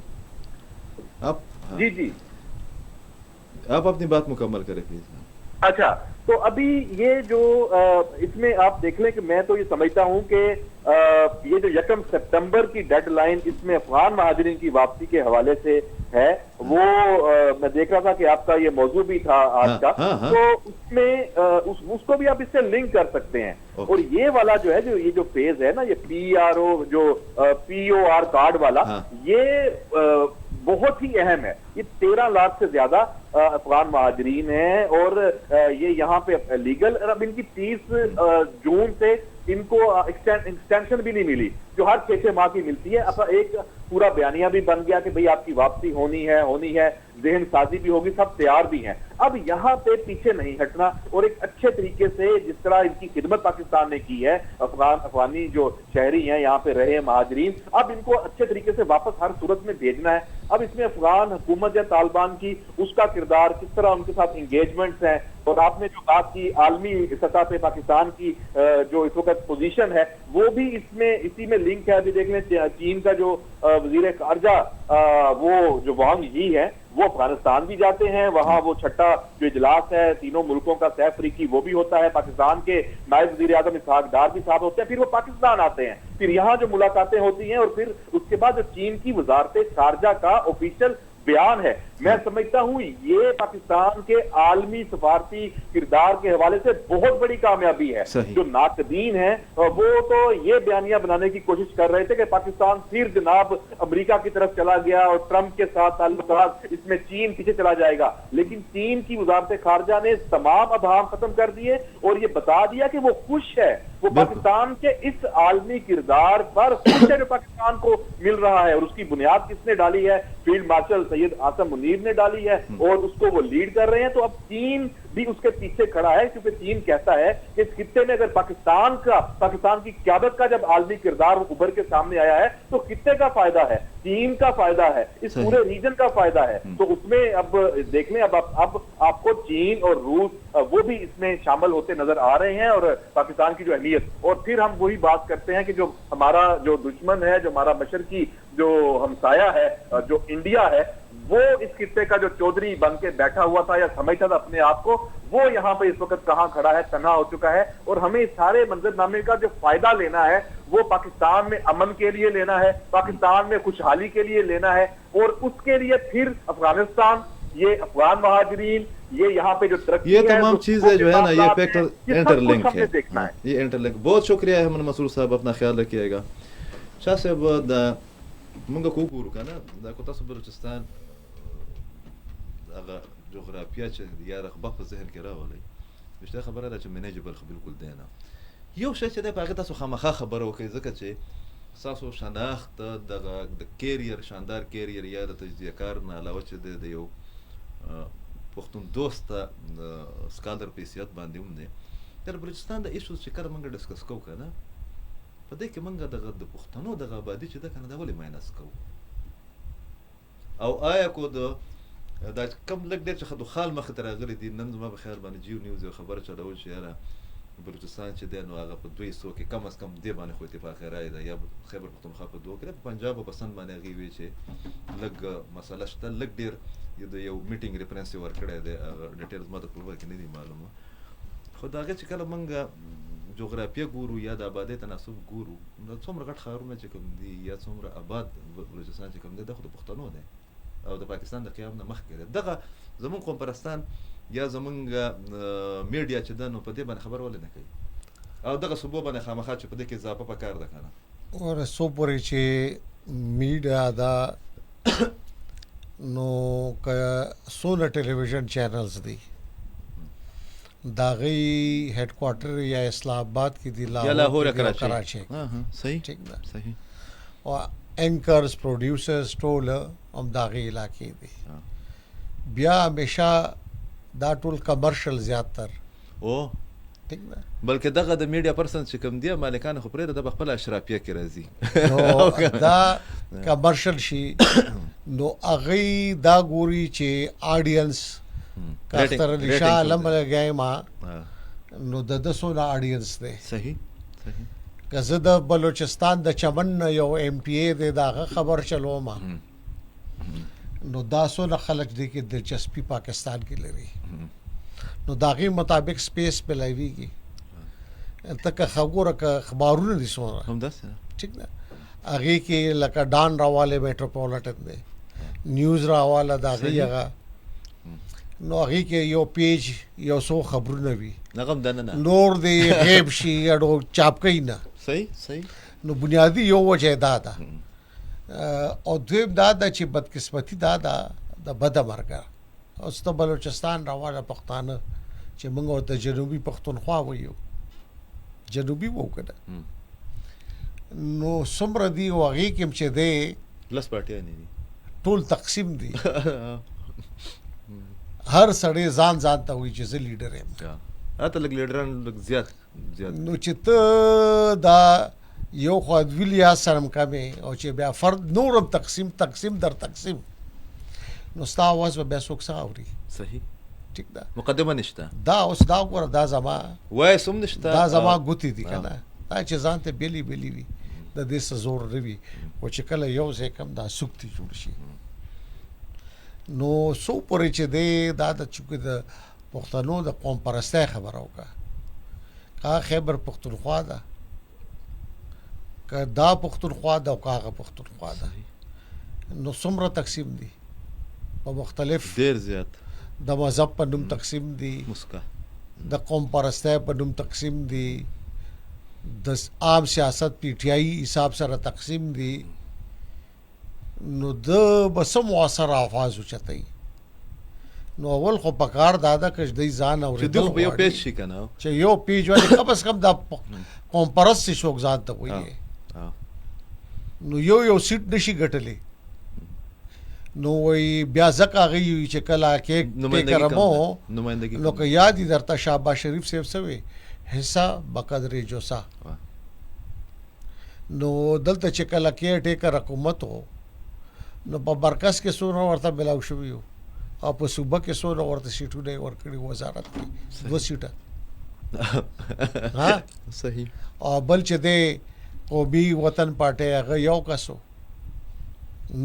آپ اپنی بات مکمل کریں پلیز. اچھا, تو ابھی یہ جو اس میں آپ دیکھ لیں کہ میں تو یہ سمجھتا ہوں کہ یہ جو یکم ستمبر کی ڈیڈ لائن اس میں افغان مہاجرین کی واپسی کے حوالے سے ہے, وہ میں دیکھ رہا تھا کہ آپ کا یہ موضوع بھی تھا آج کا, تو اس میں اس کو بھی آپ اس سے لنک کر سکتے ہیں. اور یہ والا جو ہے جو یہ جو فیز ہے نا یہ PRO جو POR کارڈ والا یہ بہت ہی اہم ہے. یہ 13 لاکھ سے زیادہ افغان مہاجرین ہیں اور یہ یہاں پہ لیگل, اب ان کی 30 جون سے ان کو ایکسٹینشن بھی نہیں ملی جو ہر 6 ماہ کی ملتی ہے. اب ایک پورا بیانیہ بھی بن گیا کہ بھئی آپ کی واپسی ہونی ہے, ذہن سازی بھی ہوگی, سب تیار بھی ہیں. اب یہاں پہ پیچھے نہیں ہٹنا اور ایک اچھے طریقے سے جس طرح ان کی خدمت پاکستان نے کی ہے, افغانی جو شہری ہیں یہاں پہ رہے مہاجرین, اب ان کو اچھے طریقے سے واپس ہر صورت میں بھیجنا ہے. اب اس میں افغان حکومت یا طالبان کی اس کا کردار کس طرح ان کے ساتھ انگیجمنٹس ہیں, اور آپ نے جو بات کی عالمی سطح پہ پاکستان کی جو اس وقت پوزیشن ہے وہ بھی اسی میں لنک ہے. ابھی دیکھ لیں چین کا جو وزیر خارجہ وہ جو وانگ یی ہے وہ افغانستان بھی جاتے ہیں, وہاں وہ چھٹا جو اجلاس ہے تینوں ملکوں کا سہ افریقی وہ بھی ہوتا ہے, پاکستان کے نائب وزیر اعظم اسحاق ڈار بھی صاحب ہوتے ہیں, پھر وہ پاکستان آتے ہیں, پھر یہاں جو ملاقاتیں ہوتی ہیں اور پھر اس کے بعد جو چین کی وزارت خارجہ کا آفیشیل بیان ہے. میں سمجھتا ہوں یہ پاکستان کے عالمی سفارتی کردار کے حوالے سے بہت بڑی کامیابی ہے. جو ناقدین ہیں وہ تو یہ بیانیہ بنانے کی کوشش کر رہے تھے کہ پاکستان پھر جناب امریکہ کی طرف چلا گیا اور ٹرمپ کے ساتھ تعلقات اس میں چین پیچھے چلا جائے گا, لیکن چین کی وزارت خارجہ نے تمام ابہام ختم کر دیے اور یہ بتا دیا کہ وہ خوش ہے, وہ پاکستان کے اس عالمی کردار پر خوش ہے جو پاکستان کو مل رہا ہے, اور اس کی بنیاد کس نے ڈالی ہے, فیلڈ مارشل سید عاصم منیر نے ڈالی ہے اور اس کو وہ لیڈ کر رہے ہیں. تو اب چین بھی اس کے پیچھے کھڑا ہے کیونکہ چین کہتا ہے کہ اس خطے میں اگر پاکستان کی قیادت کا جب عالمی کردار ابھر کے سامنے آیا ہے تو خطے کا فائدہ ہے, چین کا فائدہ ہے, اس پورے ریجن کا فائدہ ہے. تو اس میں اب دیکھ لیں اب آپ کو چین اور روس وہ بھی اس میں شامل ہوتے نظر آ رہے ہیں, اور پاکستان کی جو اہمیت, اور پھر ہم وہی بات کرتے ہیں کہ جو ہمارا جو دشمن ہے, جو ہمارا مشرقی جو ہمسایہ ہے, جو انڈیا ہے, وہ اس خطے کا جو چودھری بن کے بیٹھا ہوا تھا یا سمجھتا تھا اپنے آپ کو, وہ یہاں پہ اس وقت کہاں کھڑا ہے, تنہا ہو چکا ہے. اور ہمیں اس سارے منظرنامے کا جو فائدہ لینا ہے وہ پاکستان میں امن کے لیے لینا ہے, پاکستان میں خوشحالی کے لیے لینا ہے, اور اس کے لیے پھر افغانستان, یہ افغان مہاجرین, یہ یہاں پہ جو ترقی یہ تمام چیزیں جو ہے نا یہ فیکٹر انٹر لنک ہے, یہ انٹر لنک. بہت شکریہ احمد مسعود صاحب, اپنا خیال رکھیے گا. شاہ صاحب دا منگا کو ګورو کنه دا کو تاسو بلوچستان هغه جغرافیه چې یا رغبه په ذهن کې راولي مشته خبره ده چې منیجبل خو بالکل دی نه. یو شی چې د هغه تاسو خامخا خبره وکړئ ځکه چې تاسو شناخت د کیریر شاندار کیریر یا د تجزیه کار نه علاوه چې د یو پښتون دوست سکالر په حیثیت باندې هم دی د بلوچستان د ایشوز چې کله موږ ډسکس کوو کنه په دې کې موږ د پښتنو د آبادي چې ده کنه دا ولې ماینس کوو, او آیا کو دا کم لږ ډېر چې خدوخال مخې ته راغلي دي. نن زما په خیال باندې جیو نیوز یو خبره چلول چې یاره بلوچستان چې دی نو هغه په 200 کې کم از کم دې باندې خو اتفاق رایې ده, یا خیبر پښتونخوا په 2 کې په پنجاب او په سند باندې هغې وی چې لږ مسله شته, لږ ډېر د یو میټینګ ریفرنس یې ورکړی دی, ډیټیلز ما ته په کې نه دي معلومه. خو د هغې چې کله موږ جغرافیه ګورو یا د آبادۍ تناسب ګورو نو څومره غټ ښارونه چې کوم دي یا څومره آباد بلوچستان چې کوم دی دا خو د پښتنو دی او د پاکستان د قیام نه مخکې دی. دغه زمونږ قوم پرستان یا زمونږ میډیا چې ده نو په دې باندې خبر ولې نه کوي او دغه صوبو باندې خامخا چې په دې کې اضافه پکار ده که نه ور سو پورې چې میډیا دا نو که سونه ټلویزیون چینلز دي دا غي هډ کوارټر یا اسلام آباد کې دی یا لاهور یا کراچي کراچي. صحیح ٹھیک ده صحیح. او اینکرز پروډوسرز ټول هم دا غي علاقې دي. بیا همیشه دا ټول کمرشل زیاتر او ٹھیک ده بلکې دغه د میډیا پرسن چې کوم دی مالکان خو پرې د خپل اشرافیه کې راځي نو دا کمرشل شي نو هغه دا ګوري چې آډینس کاستر نشا علم لګای ما نو د 200 آډینس دی. صحیح صحیح. که زه د بلوچستان د چمن یو ایم پی ای دی دا خبر چلو ما نو دا سونه خلک دي کې دلچسپي پاکستان کې لري نو داغي مطابق سپیس په لایويږي تک خبره ک خبرونه دي سونه هم داس ٹھیک ده هغه کې لکه ډان راواله میټروپولیټن دی نیوز راواله داغي هغه نو هغه کې یو پیج یو سو خبرونه وي نغم دنه نور دی غیب شي اډو چاپ کینا. صحیح صحیح. نو بنیادی یو وجه دا ده او دویم دا ده چې بدقسمتي دا ده د بده مرګ اوس ته بلوچستان راواله پښتانه چې موږ ورته جنوبي پښتونخوا وایو جنوبي وو کنه نو څومره دی هغې کې چې دی لس پارټیانې دي ټول تقسیم دي هر سړی ځان ته وایي چې زه لیډر یم هته لږ لیډران لږ زیات نو چې ته دا یو خو ویلیا سرم کمې او چې بیا فرد نورم تقسیم در تقسیم نو ستا آواز به بیا څوک څه اوري. صحیح ټیک ده مقدمه نشته دا اوس دا ګوره دا زما وایس هم نشته دا زما ګوتې دي که نه دا چې ځان ته بیلي بیلي وي د دې څه زور نه وي خو چې کله یو ځای کم دا سوکتي جوړ شي نو څو پورې چې دی دا د چونکې د پښتنو د قوم پرستۍ خبره وکړه که خیبر پښتونخوا ده که دا پښتونخوا ده او که هغه پښتونخوا ده نو څومره تقسیم دي په مختلف ډېر زیات د مذهب په نوم تقسیم دي مسکا د قوم پرستۍ په نوم تقسیم دي د عام سیاست پی ټی آی حساب سره تقسیم دي نو د بس مؤثر آواز اوچتای نو اول خو پکار دادا کښ دی ځان او چې دوی په یو پیج شي کنه چې یو پیج باندې کم از کم دا قوم پرست شوک ځان ته وایي نو یو سیټ نشي ګټلې نو وی بیا ځکه غي چې کله کې کرمو نو که یاد درته شاباش شریف صاحب سوي حصہ بقدر جوسا نو دلته چې کله کې ټیکر حکومت نو په برکس کې سونه ورته ملاو شوی او په صوبه کې سونه ورته سیټونه ورکړي وزارت کې 2 سیټه ها صحیح او بل چې دی قومي وطن پارټي هغه یو کسو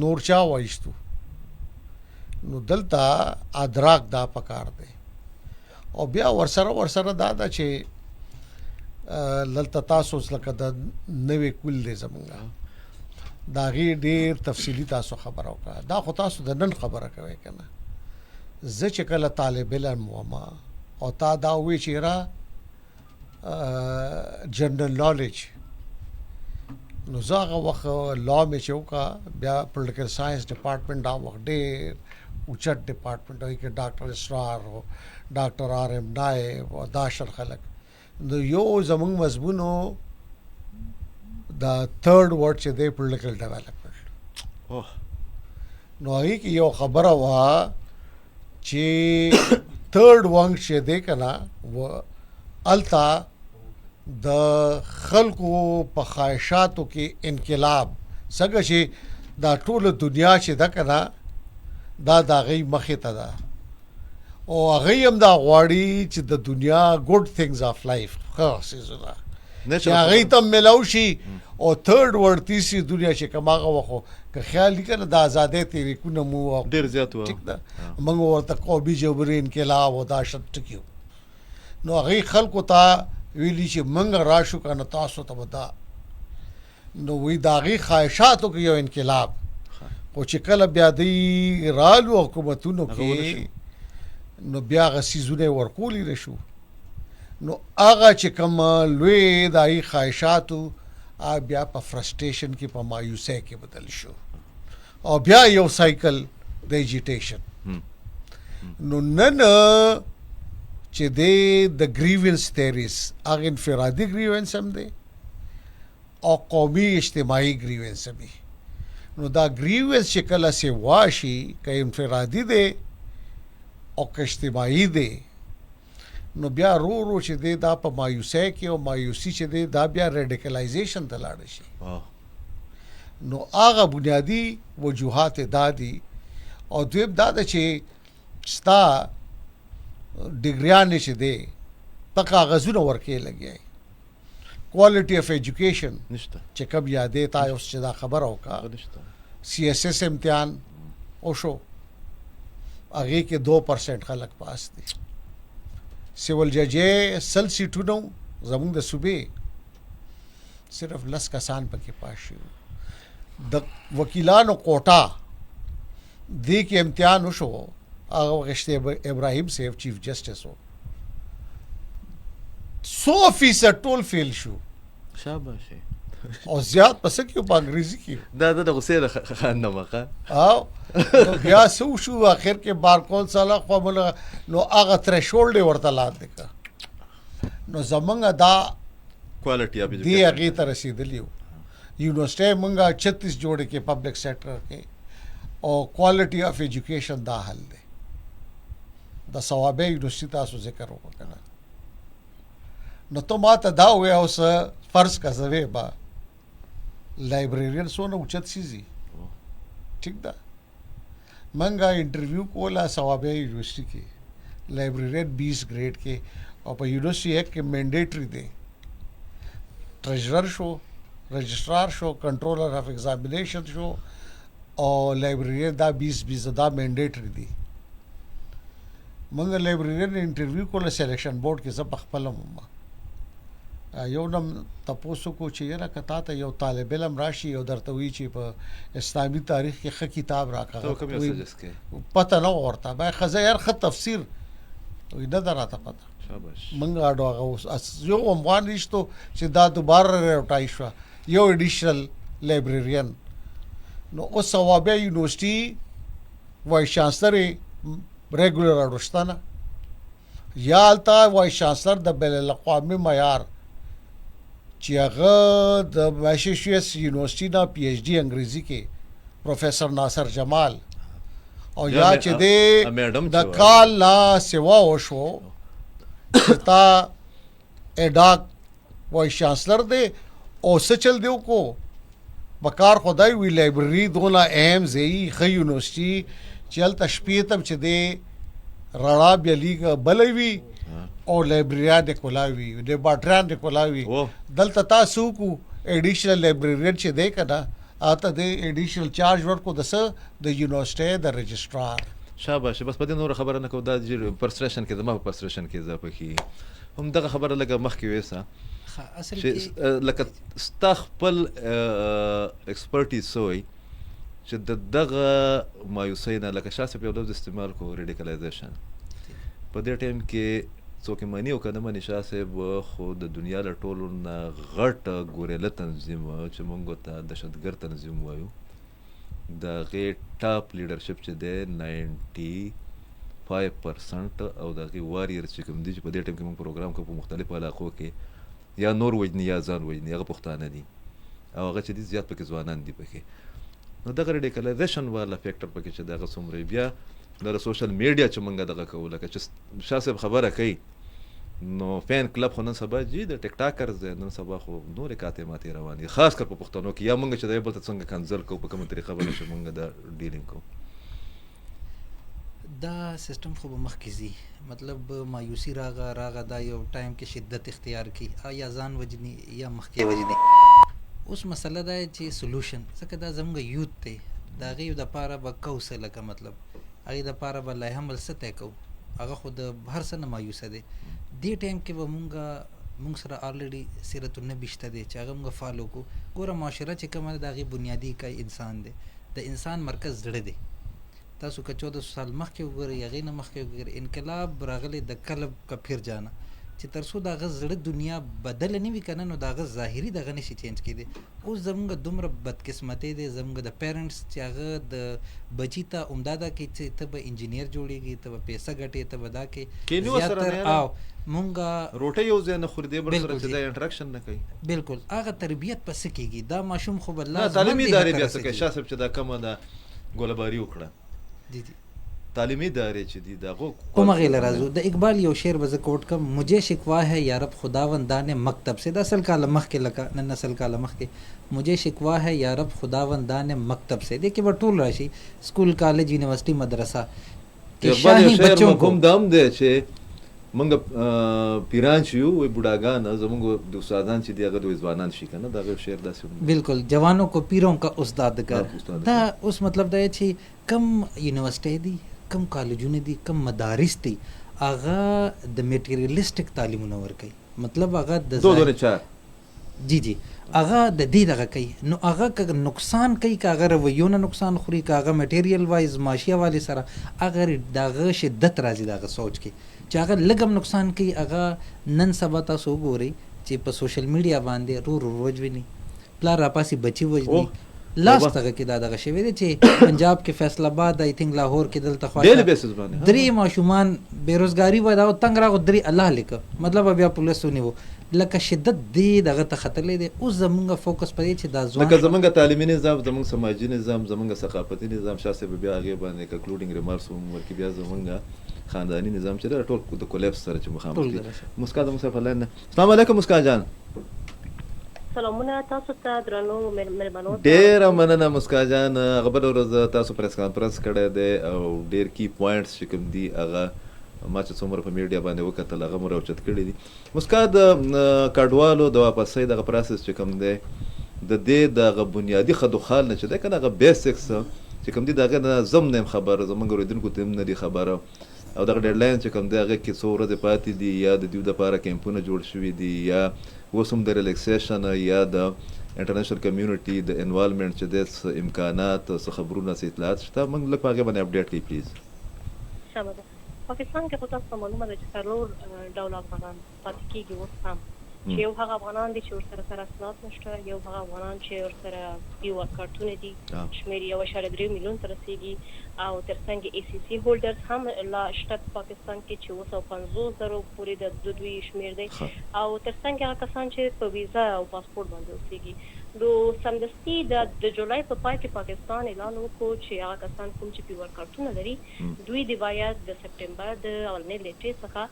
نور چا وایستو نو دلته ادراک دا پکار دی او بیا ورسره دا چې للته تاسو لکه د نوې کول دی زمونږه دا غي ډیر تفصیلی تاسو خبر وکړه دا خو تاسو د نن خبره کوي کنه زه چې کله طالب علم وما او تا دا وی چې را جنرال نالج نو زاغه وخت لا مې چوکا بیا پولیټیکل ساينس ډپارټمنټ دا وخت ډیر اوچت ډپارټمنټ وي کې ډاکټر اسرار او ډاکټر آر ام نائب او داشر خلک نو یو زمونږ مضمونو دا تھرد ورډ چې دی پولیټیکل ډیولپمنٹ نو هغې کې یو خبره وه چې تھرد ونګ چې دی که نه هلته د خلکو په خواهشاتو کې انقلاب څنګه چې دا ټوله دنیا چې ده که نه دا د هغې مخې ته ده او هغې هم دا غواړي چې د دنیا ګډ ثینګز آف لایف ښه څیزونه چې هغې ته ملاو شي او تھرد ورډ تیسری دنیا چې کوم هغه وخت که خیال دي که نه د ازادۍ تحریکونه مو ډېر زیات وو ټیک ده موږ ورته قومي جبري انقلاب او دا شت ټکي نو هغې خلکو ته ویلي چې موږ راشو که نه تاسو ته به دا نو وی د هغې خواهشاتو کې یو انقلاب خو چې کله بیا دوی رالو حکومتونو کې نو بیا هغه څیزونه یې ورکولی نه شو نو هغه چې کوم لوی د هغې خواهشاتو بیا په فرسټریشن کې په مایوسۍ کې بدل شو او بیا یو سایکل د ایجیټیشن نو نن چې د ګریونس تھیریز هغه انفرادي ګریونس هم دی او قومي اجتماعي ګریونس هم دی نو دا ګریونس چې کله سیوا شي که انفرادي دی او که اجتماعي دی نو بیا رو چې دی دا په مایوسۍ کې او مایوسي چې دی دا بیا ریډیکلایزیشن ته لاړ شي نو هغه بنیادی وجوهات دا دي او دویم دا ده چې ستا ډیګریانې چې دی په کاغذونه ورکې لګیا کوالټي اف ایجوکیشن نشته چې کوم یادې تا اوس چې دا خبره وکړه سی ایس ایس امتحان وشو هغې کې 2% خلک پاس دي سیول ججې 100 سیټونه زمونږ د صوبې صرف 10 کسان پکې پاس شوي د وکیلانو کوټه دې کې امتحان وشو هغه وخت ابراهیم صاحب چیف جسټس و 100% ټول فیل شو شاباش او زیات پس کیو په انګریزي کې دا د غصې خان نه مخه او بیا سو شو اخر کې بارکول سالا خو بل نو هغه تھریشولډ ورته لاد دکا نو زمونږ دا کوالټي اپ دی هغه ته رسیدلیو یونیورسيټي مونږه 36 جوړ کې پبلک سیکټر کې او کوالټي اف ایجوکیشن دا حل دی د ثوابه یونیورسيټي تاسو ذکر وکړه نو ته ماته دا وې اوس فرض کا زوی با لایبرریان سونه اوچت سيزي ٹھیک ده منګه انټرویو کولا ثوابه یونیورسيټي کې لایبرریان 20 گریډ کې او په یونیورسيټي ایکټ کې مینډیټری دی ټریجرر شو رجسٹرار شو کنټرولر اف ایگزامینیشن شو او لایبرریان دا 20 دا مینډیټری دی منګه لایبرریان انټرویو کوله سلیکشن بورډ کې زه خپلم یو نم تاسو کو چې یره کتا ته یو طالب علم راشي او درته وی چې په اسلامي تاریخ کې ښه کتاب راکړه پته نه ورته به خزه یار خط تفسیر وي نه دراته پته شاباش منګه اډو یو عنوان نشته چې دا دوباره راټای شو یو ایډیشنل لایبرریان نو او ثوابه یونیورسيټي وای شانسلر ریګولر اډوستانه یالتا وای شانسلر د بین الاقوامي معیار چې هغه د ماساچوسټس یونیورسيټي نه پی ایچ ډي انګریزي کې پروفیسر ناصر جمال او یا چې د کال لا سیوا وشو تا اډاک وای شانسلر دی او څه چل دیو کو بکار خدای وی لایبرری دونه اهم زی خ یونیورسيټي چل تشپیتم چې دی رڼا بیلیګه بلوي او لایبرریان د کولاوي د باټران د کولاوي دلته تاسو کو ایډیشنل لایبرریان چې دی کړه اته د ایډیشنل چارج ورکو د یونیورسيټي د رجسٹرار شاباش بس په دې نور خبره نه کو دا پرسټریشن کې زما پرسټریشن کې اضافه کی هم دغه خبره لګه مخ کې وېسه اصل کې لکه ستا خپل ایکسپرټیز سوی چې دغه مایوسۍ نه لکه شاسې په یو لفظ استعمال کو ریډیکلایزیشن په دې ټایم کې څوک مني او که نه مني شاه صاحب خو د دنیا له ټولو نه غټ ګوریلا تنظیم چې موږ ته دهشتګرد تنظیم وایو د هغې ټاپ لیډرشپ چې دی 95% او د هغې واریر چې کوم دي چې په دې ټایم کې موږ پروګرام کوو په مختلفو علاقو کې یا نور وجني یا ځان وجني هغه پښتانه دي او هغه چې دي زیات پکې ځوانان دي پکې نو دغه ریډیکلایزیشن والا فیکټر پکې چې دغه څومره بیا د سوشل میډیا چې موږ دغه کوو لکه چې شاه صاحب خبره کوي نو فین کلب خو نن سبا جي د ټیک ټاکرز دی نن سبا خو نورې کاتې ماتې روانې خاص کر په پښتنو کې یا موږ چې د یو بل ته څنګه کنزل کوو په کومه طریقه باندې چې موږ دا ډیلینګ کوو دا سیستم خو به مخکې ځي مطلب مایوسي راغه دا یو ټایم کې شدت اختیار کی یا ځان وجني یا مخکې وجني اوس مسله دا چې سولوشن ځکه دا زموږ یوت دی د هغې دپاره به کوسه لکه مطلب هغې دپاره به لایحه عمل څه طی کوو هغه خو د هر څه نه مایوسه دی دې ټایم کې به مونږ سره آلریډي سیرت النبي شته دی چې هغه مونږ فالو کو. ګوره معاشره چې کومه د هغې بنیادي اکای انسان دی، د انسان مرکز زړه دی. تاسو که 1400 سال مخکې وګورئ، هغې نه مخکې وګورئ، انقلاب راغلی د کلب که پیر جانه، چې تر څو د هغه زړه دنیا بدله نه وي که نه، نو د هغه ظاهري دغه نشي چینج کېدی. اوس زمونږ دومره بدقسمتۍ دی زمونږ د پیرنټس چې هغه د بچي ته عمده ده کوي چې ته به انجینیر جوړېږي، ته به پیسه ګټې، ته به دا کینی کوې. ورسره نه زیاتر او مونږ روټۍ یو ځای نه خوري، دې بل سره بالکل چې جی. دا انټراکشن نه کوي. بالکل هغه تربیت په څه کېږي؟ دا ماشوم خو به نه لازماً تعلیمي دې ادارې حد ته بیا څه کوي؟ رسېږي. شاه صاحب چې دا کومه ده ګولهباري وکړه، جی جی تعلیمي ادارې چې دي د هغو کوم غیله راځو. د اقبال یو شعر به زه کوټ کم، مجھے شکوا ہے یارب خداوندان مکتب سے. دا سل کاله مخکې لکه نن سل کاله مخکې، مجھے شکوا ہے یارب خداوندان مکتب سے. دې کې به ټول راشي، سکول کالج یونیورسٹی مدرسه کې اقبال یو شاهي شعر بچوں کو. مفهوم دا هم دی چې موږ پیران چې یو وایي بوډاګان زموږ د استادان چې دي هغه د ځوانان شي که نه، د هغه شعر داسې هم دی. بالکل جوانوں کو پیروں کا استاد کر. استاد دا اوس مطلب دا چې کم یونیورسٹی دي، کم کالجونه دي، کم مدارس دي، هغه د میټیریالیسټک تعلیمونه ورکوي. مطلب هغه د دو دونه چار جی جی هغه د دې دغه کوي. نو هغه که نقصان کوي، که هغه رویونه نقصان خوري، که هغه میټیریل وایز معاشي حوالې سره هغه دغه شدت راځي دغه سوچ کې چې هغه لږ هم نقصان کوي. هغه نن سبا تاسو وګورئ چې په سوشل میډیا باندې رو وجویني، پلار راپاسې بچي وجني. لاست دغه کې دا دغه شوی دی چې پنجاب کې فیصل آباد، آی تھنک لاهور کې دلته ډیلی بیسس باندې درې ماشومان بیروزګاري وه، دا تنګ راغو درې الله لیکه، مطلب بیا پولیس ونیو. لکه شدت دی دغه ته ختلی دی. اوس زمونږ فوکس په دې چې دا ځوان لکه زمونږ تعلیمي نظام، زمونږ سماجي نظام، زمونږ ثقافتي نظام، شاه صاحب بیا هغې باندې کنکلوډینګ ریمارکس هم ورکړي. بیا زمونږ خانداني نظام چې دی ټول د کولیپس سره چې مخامخ دي. مسکا د موږ سره په لاین نه. السلام علیکم مسکا جان. سلامونه تاسو ته درنو مېلمنو. ډېره مننه مسکا جان. هغه بله ورځ تاسو پریس کانفرنس کړی دی او ډېر کی پوینټس چې کوم دي هغه ما چې څومره په میډیا باندې وکتل هغه مو راوچت کړي دي. مسکا د کډوالو د واپسۍ دغه پروسس چې کوم دی د دې دغه بنیادي خدوخال نه چې دی که نه هغه بیسکس چې کوم دي د هغې نه زه هم نه یم خبره، زموږ اورېدونکو ته هم نه دي خبره، او دغه ډیډلاین چې کوم دی هغې کې څو ورځې پاتې دي، یا د دوی دپاره کیمپونه جوړ شوي دي، یا اوس هم د ریلیکسیشن یا د انټرنیشنل کمیونټي د انوالومنټ چې دی څه امکانات، څه خبرونه، څه اطلاعات شته، موږ لږ په هغې باندې اپډیټ کړئ پلیز. شابه ده. پاکستان کې خو تاسو ته معلومه ده چې څلور ډوله افغانان پاتې کېږي اوس هم، چې یو هغه افغانان دي چې ورسره سره اسناد نشته، یو هغه افغانان چې ورسره پیور کارتونه دي، شمېر 1.3 میلیون ته رسېږي، او ترڅنګ ای سی سی هولډرز هم لا شته په پاکستان کې چې 250,000 پورې د دوی شمېر دی، او ترڅنګ هغه کسان چې په ویزا او پاسپورټ باندې اوسېږي. نو سمدستي د جولای په پای کې پاکستان اعلان وکړو چې هغه کسان کوم چې پیور کارتونه لري دوی د باید د سپټمبر د اولنۍ نیټې څخه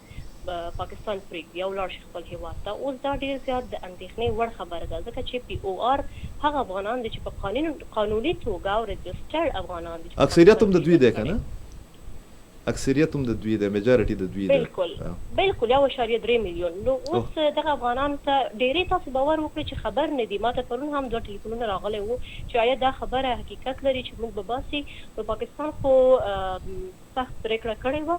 پاکستان پرېږدي او لاړ شي خپل هېواد ته. اوس دا ډېر زیات د اندېښنې وړ خبره ده، ځکه چې پی او آر هغه افغانان دي چې په قانوني توګه او رجسټرډ افغانان دي. اکثریت هم د دوی دی که نه؟ اکثریت هم د دوی دی، میجارټي د دوی دی. بالکل 1.3 میلیون. نو اوس دغه افغانانو ته ډېرې تاسو باور وکړئ چې خبر نه دي. ما ته پرون هم 2 ټلیفونونه راغلی وو چې آیا دا خبره حقیقت لري چې موږ به باسي. نو پاکستان خو سخت پرېکړه کړې وه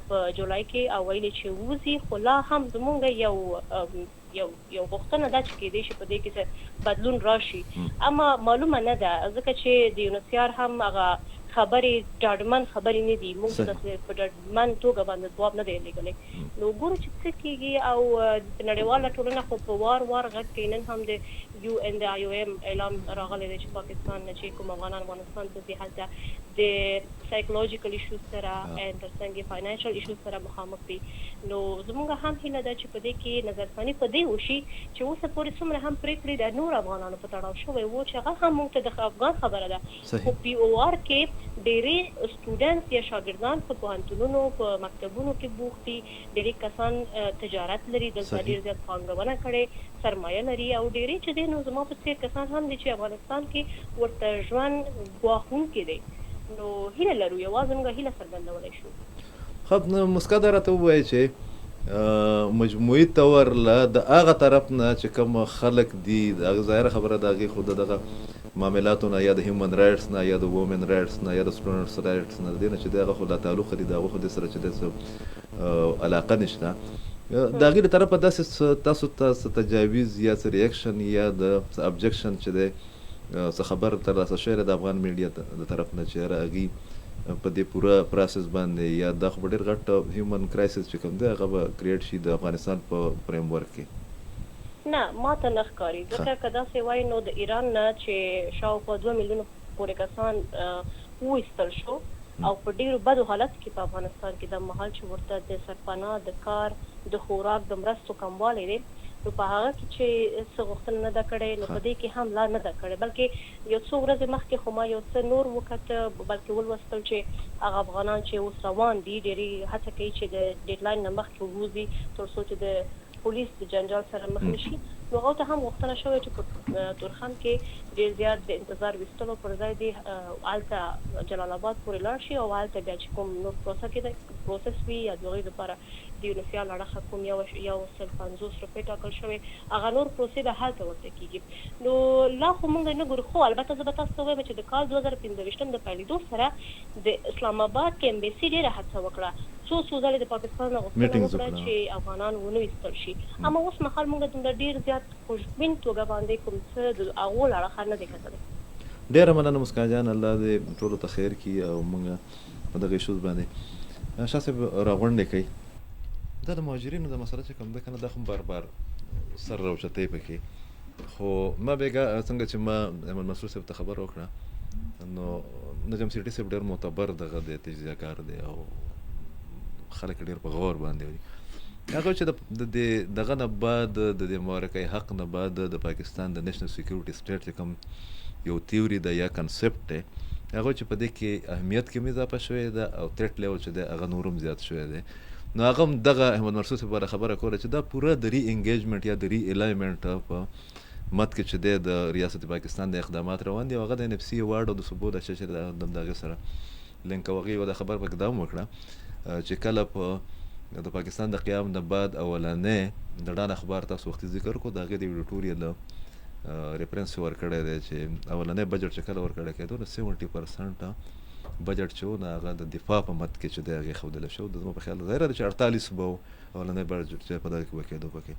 په جولای کې او ویلې چې وځي، خو لا هم زمونږ یو غوښتنه ده چې کېدای شي په دې کې بدلون راشي، اما معلومه نه ده ځکه چې د یونسیار هم هغه خبرې ډاډمن خبرې نه دي. موږ ته په ډاډمن توګه باندې ځواب نه دی لېږلی. نو ګورو چې څه کېږي، او نړیواله ټولنه خو په وار غږ کوي. نن هم د یو ان د آی او ایم اعلان راغلی دی چې پاکستان نه چې کوم افغانان افغانستان ته ځي هلته د سایکولوژیکل ایشوز سره او ترڅنګ فاینانشل ایشوز سره مخامخ دي. نو زموږ هم هیله ده چې په دې کې نظرثاني په دې وشي چې اوسه پورې څومره هم پرېکړې د نور افغانانو په تړاو شوی وو چې هغه هم موږ ته د افغان خبره ده. خو پی او آر کې ډېرې سټوډنټس یا شاګردان په پوهنتونونو په مکتبونو کې بوخت دي، ډېرې کسان تجارت لري، دلته ډېر زیات پانګونه کړې، سرمایه لري، او ډېرې چې دی نو زما په څېر کسان هم دي چې افغانستان کې ورته ژوند ګواښونکی دی. نو هیله لرو، یوازې موږ هیله څرګندولی شو. خب مسکا دا راته ووایي چې مجموعي طور له د هغه طرف نه چې کوم خلک دي، د هغه ظاهره خبره د هغې خو د دغه معاملاتو نه یا د هیومن رایټس نه یا د وومن رایټس نه یا د سټوډنټس رایټس نه د دې نه چې د هغه خو لا تعلق دي، د هغه خو دې سره چې د علاقه نشته. د هغې له طرفه داسې تاسو ته څه تجاویز یا څه ریاکشن یا د څه ابجکشن چې دی څه خبر ترلاسه شوی دی د افغان میډیا د طرف نه چې یاره هغوی په دې پوره پروسس باندې یا دا خو به ډېر غټ هیومن کرایسس چې کوم دی هغه به کریټ شي د افغانستان په فریم ورک کې؟ نه ما ته نه ښکاري، ځکه که داسې وایي نو د ایران نه چې شاوخوا 2 میلیونه پورې کسان وایستل شو او په ډیرو بدو حالت کې په افغانستان کې د مهال چې ورته د سرپناه د کار د خوراک د مرستو کموالی دی، نو په هغه کې چې څه غوښتنه نه ده کړې، نو په دې کې هم لا نه ده کړې، بلکې یو څو ورځې مخکې خو ما یو څه نور وکته، بلکې ولوستل چې هغه افغانان چې اوس روان دي ډېرې هڅه کوي چې د ډیډلاین نه مخکې ووځي تر څو چې د پولیس د جنجال سره مخ نشي. نو هغو ته هم غوښتنه شوې چې په تورخم کې ډېر زیات د انتظار ویستلو پر ځای دې هلته جلال آباد پورې لاړ شي او هلته بیا چې کوم نور پروسس وي یا د هغوی لپاره د یونیفیال اړخه کوم 150 روپۍ ټاکل شوې هغه نور پروسې به هلته ورته کېږي. نو لا خو موږ نه ګورو، خو البته زه به تاسو ته وایم چې د کال 2015 د پیلېدو سره د اسلام آباد کې امبیسي ډېره هڅه وکړه، څو ځلې د پاکستان نه غوښتنه وکړه چې افغانان ونه ویستل شي، اما اوس مهال موږ دومره ډېر زیات خوشبین توګه باندې کوم څه د هغو له اړخه نه دی کتلی. ډېره مننه مسکان جان، الله دې ټولو ته خیر کړي او موږ په دغه ایشوز باندې شاه صاحب راغونډې کوي. دا د مهاجرینو د مسله چې کوم ده که نه دا خو بار بار سر راوچتی پکې، خو ما بېګا څنګه چې ما احمد مسعود صاحب ته خبر وکړه نو نجم سیټي صاحب ډېر معتبر دغه دی تجزیه کار دی او خلک ډېر په غور باندې وي. هغه چې د دغه نه بعد د دې معرکې حق نه بعد د پاکستان د نیشنل سیکیورټي سټیټ چې کوم یو تیوري ده یا کنسپټ دی، هغه چې په دې کې اهمیت کې هم اضافه شوې ده او تریټ لیول چې دی هغه نور هم زیات شوی دی. نو هغه هم دغه احمد مسعود صاحب خبره کوله چې دا پوره د ری انګیجمنټ یا د ری الایمنټ په مد کې چې دی د ریاست پاکستان د اقدامات روان دي او هغه د NFC واډ او د صوبو د چې د دغه سره لینک او هغې د خبر په اقدام وکړه چې کله په د پاکستان د قیام نه بعد اولنې د ډان اخبار تاسو وختي ذکر کو د هغې د ایډیټوریل ریفرنس ورکړی دی چې اولنې بجټ چې کله ورکړی کېدو نو 70% بجټ چې و نو هغه د دفاع په مد کې چې دی هغې ښودلی شو. زما په خیال ظاهره ده چې 48 به اولنی بجټ چې په دغه کې به کېدو پکې،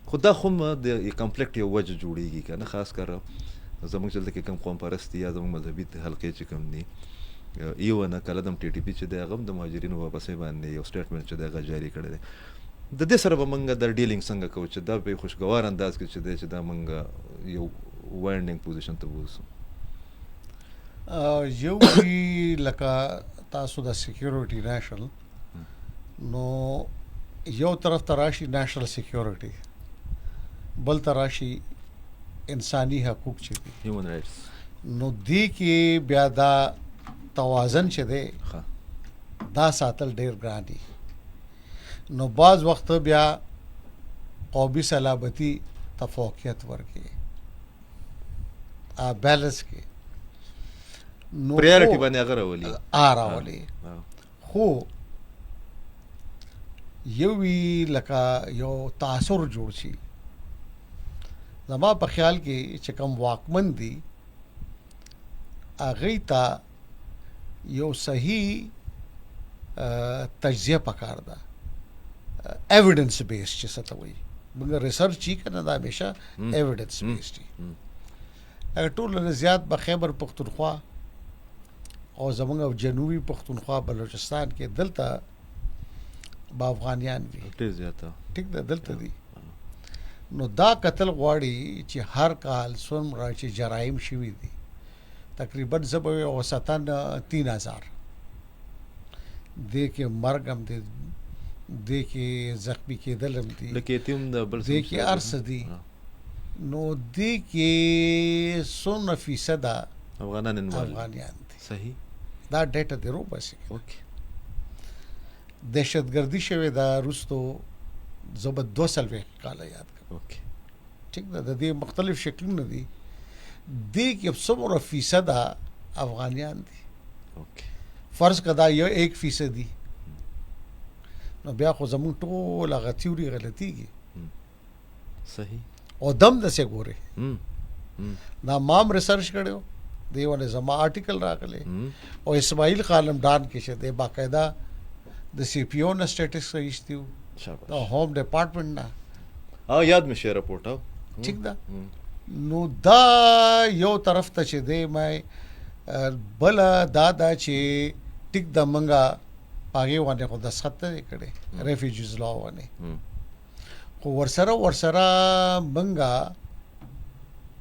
خو دا خو هم د کنفلیکټ یو وجه جوړېږي که نه، خاص کر زموږ چې دلته کې کوم قوم پرست یا زموږ مذهبي حلقې چې کوم دي ایو نه کله د TTP چې دی هغه هم د مهاجرینو واپسۍ باندې یو سټیټمنټ چې دی هغه جاري کړی دی. د دې سره به موږ د ډیلینګ څنګه کوو چې دا په خوشګوار انداز کې چې دی چې دا موږ یو وایډنګ پوزیشن ته ووسو؟ یو لکه تاسو د سکیورټي نېشنل نو یو طرف ته راشي نېشنل سکیورټي، بل ته راشي انساني حقوق چې دي هیومن رائټس، نو دې کې بیا دا توازن چې دی دا ساتل ډېر ګران دي. نو بعض وخت بیا قومي سلامتي ته فوقیت ورکړي بیلنس کې نو پریارټي باندې هغه راولي خو یوی لکه یو تاثر جوړ شي. زما په خیال کې چې کوم واکمن دي هغوی ته یو صحیح تجزیه پکار ده، ایویډنس بیس چې څه ته وایي، موږ ریسرچ چې که نه دا همیشه ایویډنس بیس دي. هغه ټولو نه زیات به خیبر پښتونخوا او زموږ جنوبي پښتونخوا بلوچستان کې دلته به افغانیان وي ډېر زیاته، ټیک ده دلته دي. نو دا قتل غواړي چې هر کال څومره چې جرایم شوي دي تقریبا زه به ووایم اوسطاً 3000 دې کې مرګ هم دی، دې کې زخمی کېدل هم دي، دې کې هر څه دي. نو دې کې 100% افغانیان دي. صحیح، دا ډیټا دی رو باسي. دهشتګردي شوې ده وروستو زه به 200 کاله یاد کړم، ټیک ده، د دې مختلف شکلونه دي. دې کې 100% افغانیان دي. فرض کدا یو 1% دي نو بیا خو زموږ ټول هغه تیوري غلطیږي. صحیح، او دم دسې ګورې دا مام ریسرچ کړو دی ونه زما آرټیکل راغلی او اسماعیل خانم ډان کې شه دی باقاعده د CPO نه سټیټس ایستیو شاباش د هوم ډپارټمنټ نه. یاد مې شي رپورټ او ٹھیک ده. نو دا یو طرف ته چې دی مې بل دا چې ټیک د منګه پاګې باندې خو د سخت کړي ریفیوجیز لا باندې خو ورسره منګه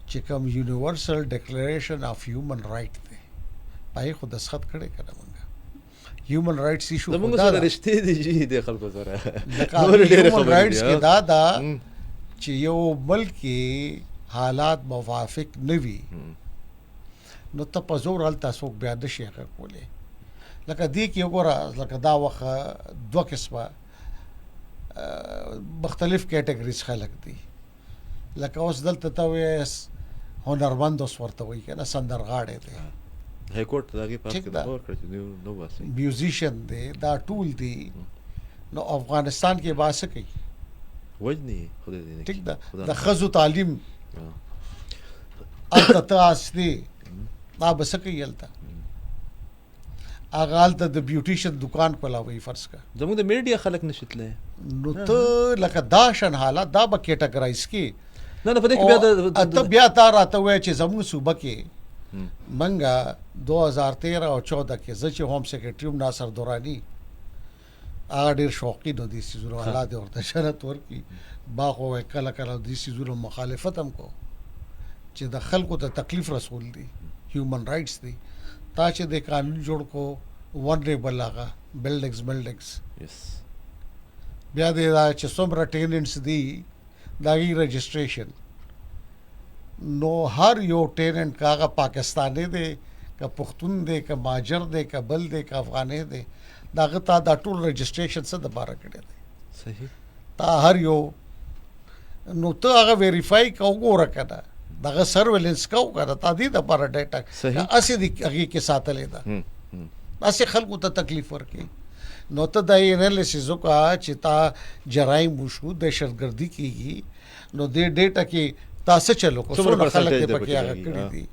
چې کوم یونیورسل ډیکلریشن اف هیومن رائټ دی پای خو د سخت کړي کنه منګه هیومن رائټس ایشو د موږ سره رښتې دي جی د خلکو سره هیومن رائټس کې دا چې یو ملک حالات موافق نه وي نو ته په زور هلته څوک بیا نشي هغه کولی. لکه دې کې وګوره لکه دا وخت دوه قسمه مختلف کیټګریز خلک دي. لکه اوس دلته ته وایي هنرمند اوس ورته وایي که نه سندرغاړی دی هائی کورټ د هغې پاس کې د غور کړی چې نو باسي میوزیشن دی دا ټول دي. نو افغانستان کې با څه کوي وجنې خدای دې ټیک ده د ښځو تعلیم هلته ته اصلي دا به څه کوي هلته هغه هلته د بیوټیشن دکان کولاوي فرض که زموږ د میډیا خلک نشي تللی نو ته لکه دا شن حالات دا به کیټګرایز کې نه په دې کې بیا ته بیا تا راته وایې چې زموږ صوبه کې منګه 2013 او 14 کې زه چې ہوم سیکرټري وم ناصر دورانی هغه ډېر شوقین و دې څیزونو الله دې ورته شرط ورکړي با خو کله کله دې څیزونو مخالفت هم کو چې د خلکو ته تکلیف رسول دي هیومن رائټس دي. تا چې د قانون جوړ کو ونریبل هغه بلډنګز بیا دې دا چې څومره ټیننټس دي د هغې رجسټریشن نو هر یو ټیننټ که هغه پاکستانی دی که پښتون دی که ماجر دی که بل دی که افغانی دی د هغه تا دا ټول رجسټریشن څه دپاره کړی دی صحیح تا هر یو نو ته هغه ویریفای که وګوره که نه دغه سرویلنس کو کنه تا دې دپاره ډیټا اسې دې هغې کې ساتلې ده اسې خلکو ته تکلیف ورکړي. نو ته دا انالیسس وکړه چې تا جرایم وشو دهشتګردي کېږي نو دې ډیټا کې تا څه چلو کو څومره خلک دې پکې هغه کړي دي.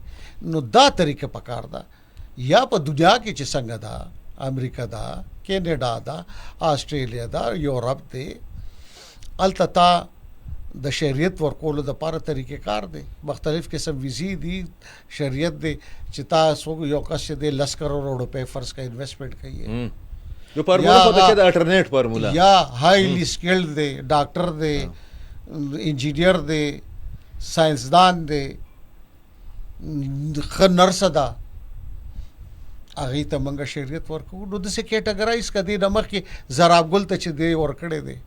نو دا طریقه پکار ده یا په دنیا کې چې څنګه ده امریکا ده کینیډا ده آسټریلیا ده یورپ دی هلته تا د شریعت ورکولو دپاره طریقې کار دی مختلف قسم ویزې دي شریعت دی چې تا یو کس چې دی 10 کروڑ روپے فرض کا انویسټمنټ کوي یو فارمولا خو د الټرنیټ فارمولا یا هایلی سکلډ دی ډاکټر دی انجینیر دی ساينسدان دی ښه نرس ده هغې ته موږ شریعت ورکوو. نو داسې کیټګرایز که دې نه مخکې زرابګل ته چې دی ورکړی دی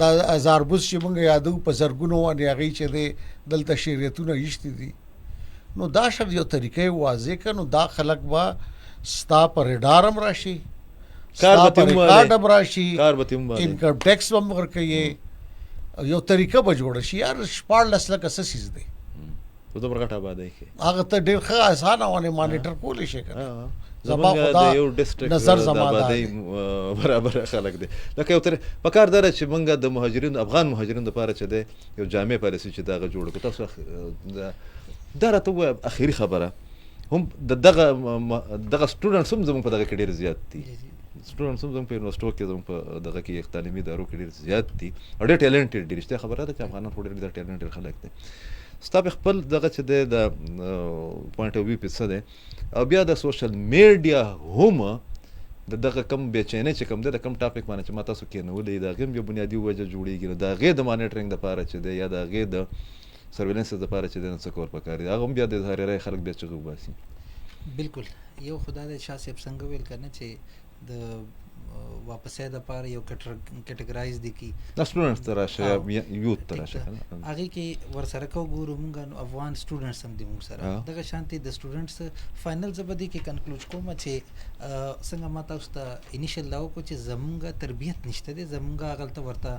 دا هزاربوس چې موږ یادو په زرګونو باندې هغې چې دی دلته شریعتونه ایښتي دي. نو دا شر یو طریقه واضح که نو دا خلک به ستا په ریډار هم راشي ستا په ریکارډ هم راشي انکم ټیکس به هم ورکوي یو طریقه به جوړه شي. یار 14 لکه څه څیز دی دومره غټه آبادۍ کې هغه ته ډېر ښه اسانه باندې مانیټر کولی شي که زمونږ د یو ډسټرکټ نظر زما دا آبادۍ برابر خلک دی. لکه یو پکار دا چې موږ د مهاجرینو افغان مهاجرینو دپاره چې دی یو جامع پالیسي چې دغه جوړه کړو. تاسو دا راته ووایه اخري خبره هم دغه سټوډنټس هم زموږ په دغه کې ډېر زیات دي سټوډنټس هم زموږ په یونیورسټو کې زموږ په دغه کې تعلیمي ادارو کې ډېر زیات دي او ډېر ټیلنټډ دي. رښتیا خبره ده چې افغانان خو ډېر ټیلنټډ خلک دي. ستا په خپل دغه چې دی د پوینټ اف ویو په څه دی او بیا د سوشل میډیا هم د دغه کم بېچینۍ چې کم دی د کم ټاپک باندې چې ما تاسو کېنولی د هغې هم یو بنیادي وجه جوړېږي نو د هغې د مانیټرنګ دپاره چې دی یا د هغې د سرویلنس دپاره چې دی نو څه کول پکار دي هغه هم بیا د اظهاري رایې خلک بیا چغې وباسي. بالکل یو خدا د شاه صاحب څنګه ویل که نه چې د واپسې دپاره یو کټګرایز دي کی دا سټوډنټس ته راشه یا یوت ته راشه هغې کې ورسره که وګورو مونږ نو افغان سټوډنټس هم دي مونږ سره دغه شانتې د سټوډنټس فاینل زه به دې کې کنکلوډ کوم چې څنګه ما تاسو ته انیشل دا وکړو چې زمونږ تربیت نشته دی زمونږ هغلته ورته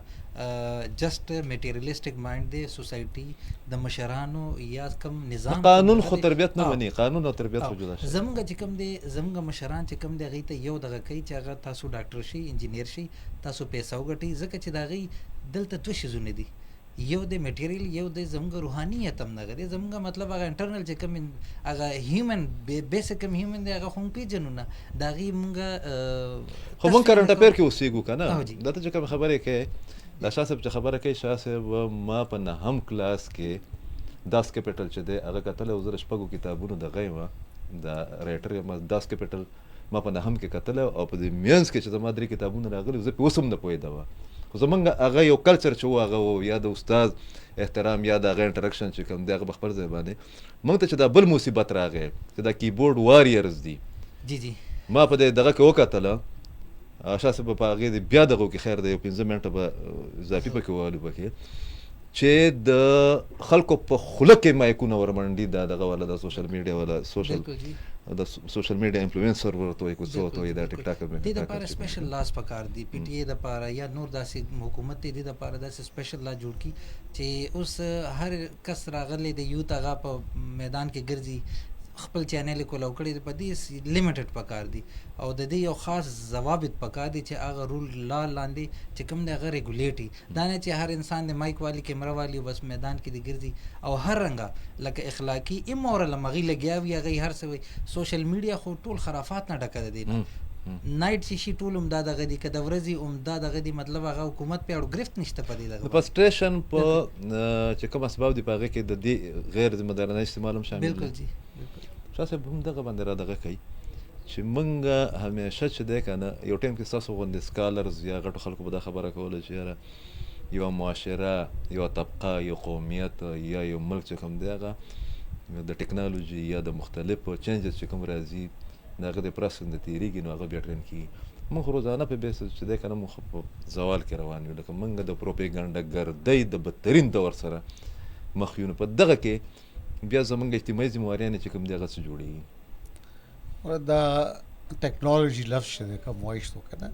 جسټ میټیریلیسټک مایند دی سوسایټي د مشرانو یا کم نظام قانون خو تربیت نه مني قانون او تربیت خو جدا شي. زمونږ چې کوم دی زمونږ مشران چې کوم دی هغې ته یو دغه کوي چې هغه تاسو ډاکټر شي انجینیر شي تاسو پیسه وګټئ ځکه چې د هغې دلته دوه شیزونه دي یو د میټیریل یو د زموږ روحانیت هم نه دی زموږ مطلب هغه انټرنل چې کوم هغه هیومن بیسیک هیومن دی هغه خو پیژنو نه دا غي مونږه خو مونږ کرنٹ افیر کې اوسېږو کنه او جی. دا ته چې کوم خبره کوي دا شاه صاحب چې خبره کوي شاه صاحب ما په نهم کلاس کې داس کیپټل چې دی هغه کتل او زره شپږو کتابونو د غیمه دا رایټر ما داس کیپټل ما په نهم کې کتل او په دې مینس کې چې زما درې کتابونه راغلي زه په اوس هم نه پوهېدم خو زمونږ هغه یو کلچر چې و هغه و یا د استاد احترام یا د هغه انټرکشن چې کوم دی هغه په خپل ځای باندې موږ ته چې دا بل مصیبت راغی چې دا کیبورډ واریرز دي جی جی ما په دې دغه کې وکتله شاه صاحب په هغې د بیا دغه کې خیر دی یو 15 منټه به اضافي پکې والو پکې چې د خلکو په خوله کې مایکونه ورمنډي دا دغه والا د سوشل میډیا والا سوشل بالکل جی د سوشل میډیا انفلوئنسر ورته وایي کوڅه ورته وایي دا ټیک ټاک دې دپاره سپیشل لاس پکار دی پی ټی ای دپاره یا نور داسې حکومت دی دې دپاره داسې سپیشل لا جوړ کړي چې اوس هر کس راغلی د یوت هغه په میدان کې ګرځي خپل چینل کولو کړي په دې لیمیټډ پکار دي او د دې یو خاص ضوابط پکار دي چې هغه رول لا لاندې چې کوم دی هغه ریګولیټي دا نه چې هر انسان د مایک والی کیمرا والی بس میدان کې دی ګرځي او هر رنګه لکه اخلاقی امورل مغی لګیا وي هغه هر څه سوشل میډیا خو ټول خرافات نه ډکه دي نایټ شي ټول هم دا دغه دي که د ورځې هم دا دغه دي مطلب هغه حکومت په اړه گرفت نشته په دې د دغه فرستریشن په چې کوم اسباب دي په هغې کې د دې غیر ذمه دارانه استعمال هم شامل بالکل دي جی بالکل شاه صاحب هم دغه باندې را دغه کوي چې موږ همیشه چې دی که نه یو ټایم کې ستاسو غوندې سکالرز یا غټو خلکو به دا خبره کوله چې یاره یوه معاشره یوه طبقه یو قومیت یا یو ملک چې کوم دی هغه د ټکنالوژي یا د مختلفو چینجز چې کوم راځي د هغه د پرس نه تېرېږي نو هغه بیا ټرین کېږي موږ روزانه په بیسس چې دی که نه موږ په زوال کې روان یو لکه موږ د پروپیګنډه ګردۍ د بدترین دور سره مخ یو نو په دغه کې بیا زمونږ اجتماعي ذمهواریانې چې کوم دی هغه څه جوړېږي دا ټیکنالوژي لفظ چې دی کوم وایشتو که نه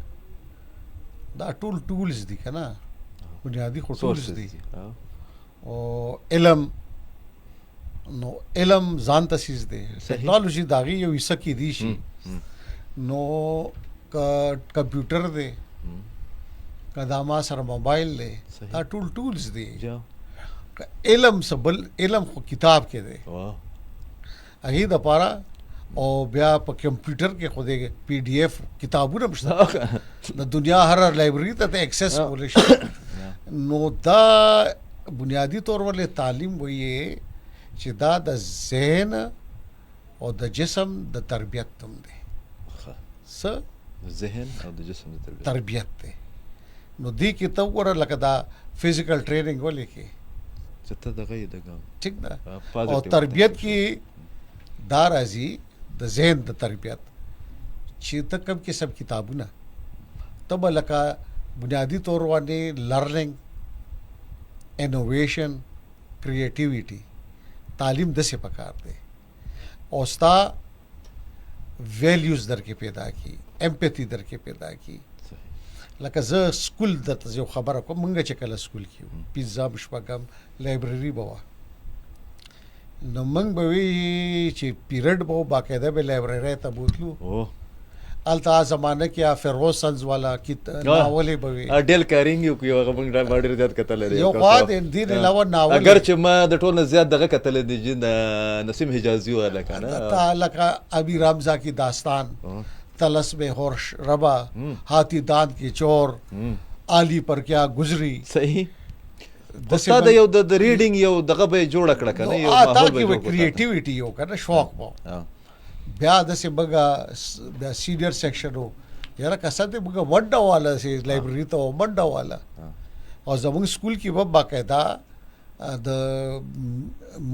دا ټول ټولز دي که نه بنیادي خو ټولز دي او علم نو علم ځان ته سیز دی ټیکنالوژي د هغې یو حصه کیدی شي نو که کمپیوټر دی که دا ما سره موبایل دی دا ټول ټولز دي علم سبل علم خو کتاب کې دی هغې دپاره او بیا په کمپیوټر کې خو د پی ډي ایف کتابونه هم شته د دنیا هر لایبرري ته ایکسس کولی شي نو دا بنیادی طور ولې تعلیم وایي چې دا د ذهن او د جسم د تربیت هم دی څه ذهن او د جسم د تربیت دی نو دې کې ته وګوره لکه دا فزیکل ټریننګ ولې کې چې ته دغه یې دغه ٹھیک ده او تربیت کې دا راځي د ذهن د تربیت چې ته کوم قسم کتابونه ته به لکه بنیادی طور باندې لرننګ انوویشن کریټیویټي تعلیم داسې پکار دی او ستا ویلیوز در کې پیدا کی امپیتھی در کې پیدا کی لکه زه سکول درته یو خبره کوم مونږ چې کله سکول کې پنځم شپږم لایبرري به وه نو موږ به وی چې پیریډ به باقاعده به لایبررۍ ته بوتلو هلته زمانه کې فیروز سنز والا ناولې به وي ډېل کارینګ یو یو هغه موږ ډېر زیات کتلی دی یو خوا د دې علاوه ناول اگر چې ما د ټول نه زیات دغه کتلی دی چې د نسیم حجازي والا که نه لکه ابي رمزا کی داستان طلسم ہورش ربا ہاتھی داند کی چور آلی پر کیا گزری صحیح دستا د یو د ریډینګ یو دغه به جوړ کړه کنه یو ماحول به جوړ کریټیویټي یو کنه شوق وو بیا دسه بګه د سینیئر سیکشن وو یاره کسته بګه وډا والا سي لایبرری ته وډا والا او زموږ سکول کې به باقاعده د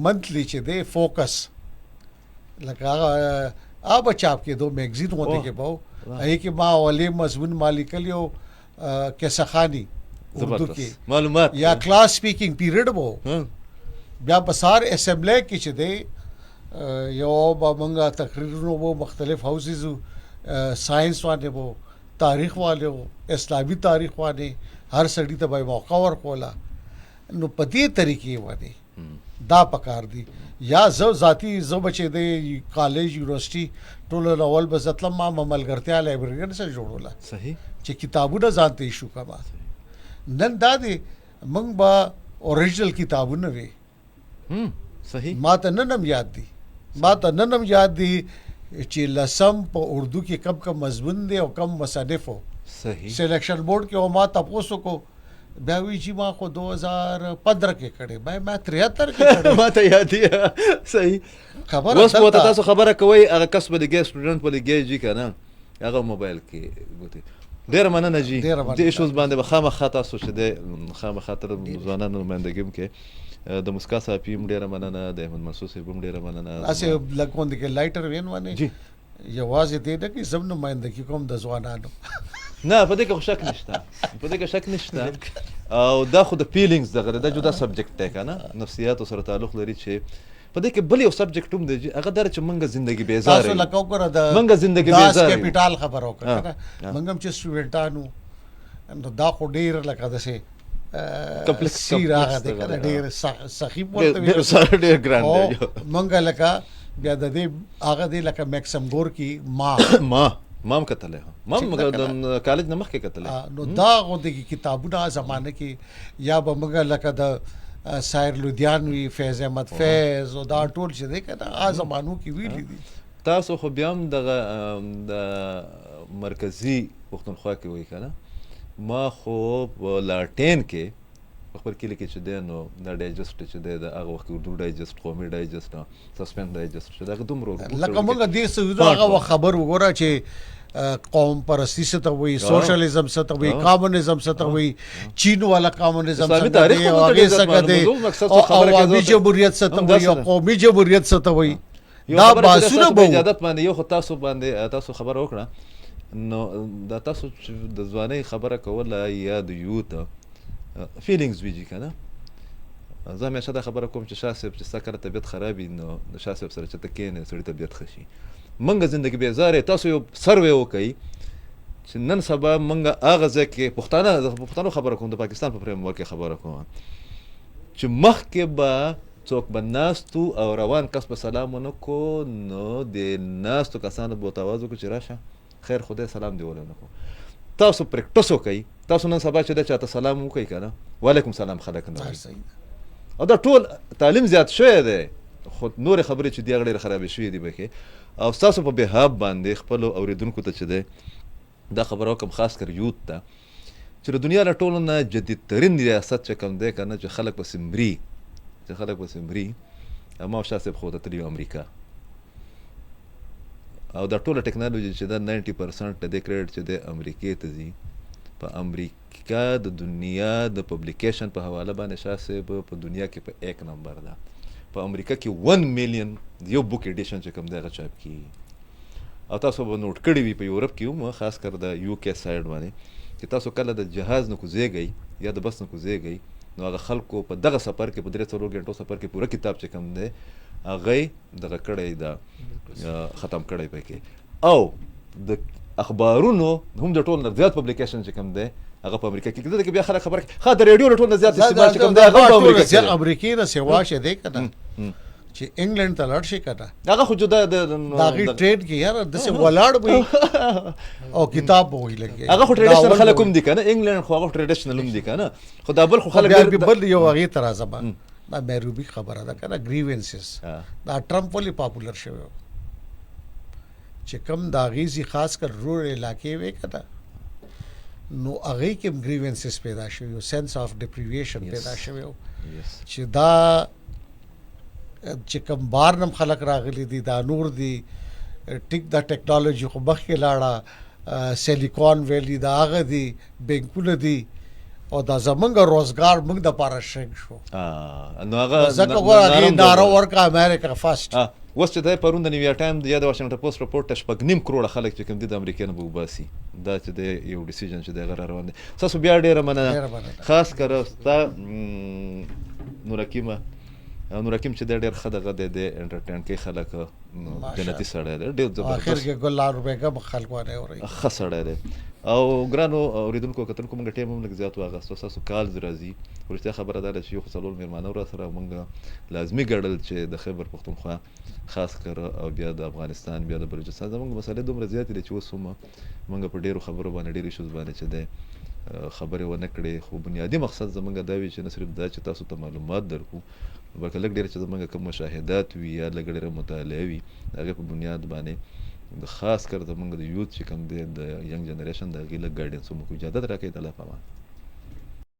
منثلی چې دی فوکس لکه آب چاپ کې دو میگزین ہوتے کے باو ہے کہ ما اولی مضمون مالکل یو کیسا خانی اردو کی معلومات یا کلاس سپیکنگ پیریڈ بو بیا بسار اسمبلی کی چې دی یو با منگا تقریرونو بو مختلف ہاؤسز سائنس وانے بو تاریخ والے بو اسلامی تاریخ وانے ہر سڑی ته به موقع ورکولا نو په دې طریقې باندې دا پکار دی یا زو ذاتی زو بچې دی کالج یونیورسيټي ټول اول به زتلم ما ملګرتیا لایبرری سره جوړوله صحیح چې کتابونه ځانته ایشو کما نن دا دی موږ به اوریجنل کتابونه وي. صحیح. ما ته نن هم یاد دي چې لسم په اردو کې کم مضمون دی او کم مصنف وو. صحیح. سلیکشن بورډ کې ما تاسو کو بیا وی چې ما خو 2015 کې کړي بای ما 73 کې کړي ما ته یاد دی. صحیح. خبره اوس په تاسو خبره کوي هغه کس په لګي سټوډنټ په لګي جی کنه هغه موبایل کې ګوتې ډیر مننه جی دې شوز باندې خامخا تاسو چې د خامخا تر ځوانانو نمائندګي کې د مسکا صاحب هم ډیره مننه د احمد منصور صاحب هم ډیره مننه. اسه لګوند کې لایټر وین ونه جی یوازې دې نه کې زم نمائندګي کوم د ځوانانو نه په دې کې شک نشته او دا خو د فیلینګز دغه دا جدا سبجیکټ دی کنه نفسیات سره تعلق لري چې په دې کې بل یو سبجیکټ هم دی هغه در چې منګه ژوندۍ بیزار تاسو لکه وګوره د منګه ژوندۍ داس بیزار کیپټال خبرو کړه منګم چې سټوډنټانو دا خو ډیر لکه دسه کمپلیکس راغی دا ډیر سخی ورته ډیر ګران دی منګه لکه بیا د دې هغه دی لکه میکسم ګور کی مام کتل مگر د کالج نه مخکې کتل نو دا غو د کتابونه زمانه کې یا به موږ لکه د سایر لودیانوی فیض احمد فیض او دا ټول چې دی کنه زمانو کې ویلي دي. تاسو خو بیا هم دغه د مرکزی پښتونخوا کې وای کنه ما خو لاټین کې خپل کلی کې چې دی نو دا ډایجسټ چې دی د هغه وخت اردو ډایجسټ قومي ډایجسټ سسپند ډایجسټ چې دا دومره لکه موږ دې څه هغه خبر وګوره چې قوم پرستی څه ته وایي سوشلیزم څه ته وایي کامونیزم څه ته وایي چین والا کامونیزم څه ته وایي او هغه څه دی او عوامي جمهوریت څه ته وایي او قومي جمهوریت څه ته وایي دا باسونه به اجازه باندې یو خو تاسو خبر وکړه نو دا تاسو د ځوانۍ خبره کوله یا د یوت فیلینګز ویجی کنه زه همیشه دا خبره کوم چې شاه صاحب چې ستا کله طبیعت خراب وي نو د شاه صاحب سره چې ته کښېنې سړي طبیعت ښه شي. موږ زندګي بیزاره تاسو یو سروې وکئ چې نن سبا موږ هغه ځای کې پښتانه خبره کوم د پاکستان په فریم ورک کې خبره کوم چې مخکې به څوک به ناستو او روان کس په سلام ونه کو نو د ناستو کسانو به ورته آواز وکړو چې راشه خیر خدای سلام دی ونه کو. تاسو پریکټس وکئ تاسو نن سبا چې د چاته سلام وکئ کنه وعلیکم سلام خلک نه او دا ټول تعلیم زیات شوی دی خو نور خبرې چې دی هغه ډېرې خرابې شوې دي پکې او ستاسو په بهاب باندې خپلو اوریدونکو ته چې دی دا خبره وکړم خاص کر یوت ته چې د دنیا له ټولو نه جدیدترین ریاست چې کوم دی که نه چې خلک پسې مري ما او شاه صاحب خو ته تلي امریکا او دا ټوله ټکنالوژي چې دا 90% د دې کریډټ چې دی امریکې ته ځي په امریکا د دنیا د پبلیکیشن په حواله باندې شاه صاحب په دنیا کې په 1 نمبر ده. په امریکا کې 1 میلیون یو بک ایډیشن چې کوم دی هغه چاپ کیږي او تاسو به نوټ کړي وي په یورپ کې هم خاص کر د یو کې سایډ باندې چې تاسو کله د جهاز نه کوزیږئ یا د بس نه کوزیږئ نو هغه خلکو په دغه سفر کې په 3-4 غنټو سفر کې پوره کتاب چې کوم دی هغه دغه کړی دا ختم کړی پکې او د اخبارونو هم د ټول نه زیات پبلیکیشن چې کوم دی هغه په امریکا کې کېده کې بیا خلک خبره خا د ریډیو ټول نه زیات استعمال چې کوم دی هغه په امریکا کې امریکا نه سیوا شه دی کنه چې انګلند ته لاړ شي کنه هغه خو جدا د داغي ټریډ کې یار د څه ولاړ وي او کتاب وې لګي هغه خو ټریډیشنل خلک هم دي کنه انګلند خو هغه ټریډیشنل هم دي کنه خو دا بل خو خلک بل یو هغه تر ازبا دا بیروبي خبره ده کنه گریوینسز دا ټرمپ ولې پاپولر شوی چې کم دا غیزي خاص کر رورل علاقې وې کړه نو هغه کې گریوینسز پیدا شوی سنس اف ډیپریویشن پیدا شوی چې دا چې کم بار نم خلق راغلي دي دا نور دي ټیک دا ټیکنالوژي خو مخکې لاړه سیلیکون ویلی دا هغه دي بینکونه دي او دا زمونږ روزګار موږ د پاره شنګ شو نو هغه ځکه هغه اداره ورکا امریکا فرست اوس چې د پرون د نیویارک ټایم د واشنګټن پوسټ رپورټ ته 9.5 کروڑه خلک چې کوم دي د امریکا نه وباسي دا چې د یو ډیسیژن چې د غره روان دي تاسو بیا ډیره مننه خاص کر ستا نورکیم چې ډېر ښه دغه دی د انټرټین کې خلک جنتي سړی دی ډېر زبردست اخر کې ګلار بیګم خلکوانه اوري ښه سړی دی او ګرانو اوریدونکو کتونکو موږ ټیم هم لږ زیات واغستو ستاسو کالز راځي وروستیا خبره دا ده چې یو خو څلور مېلمانه راسره موږ لازمي ګڼل چې د خیبر پښتونخوا خاص کر او بیا د افغانستان بیا د بلوچستان زموږ مسالې دومره زیاتې دي چې اوس هم موږ په ډېرو خبرو باندې ډېر ایشوز باندې چې دی خبرې ونه کړې، خو بنیادي مقصد زمونږ دا وي چې نه صرف دا چې تاسو ته معلومات درکو، بلکې لږ ډېر چې زمونږ کوم مشاهدات وي یا لږ ډېره مطالعه وي د هغې په بنیاد باندې د خاص کر زمونږ د یوث چې کوم دی د ینګ جنریشن د هغې لږ ګایډنس هم وکړو. اجازت راکړئ، د الله په امان.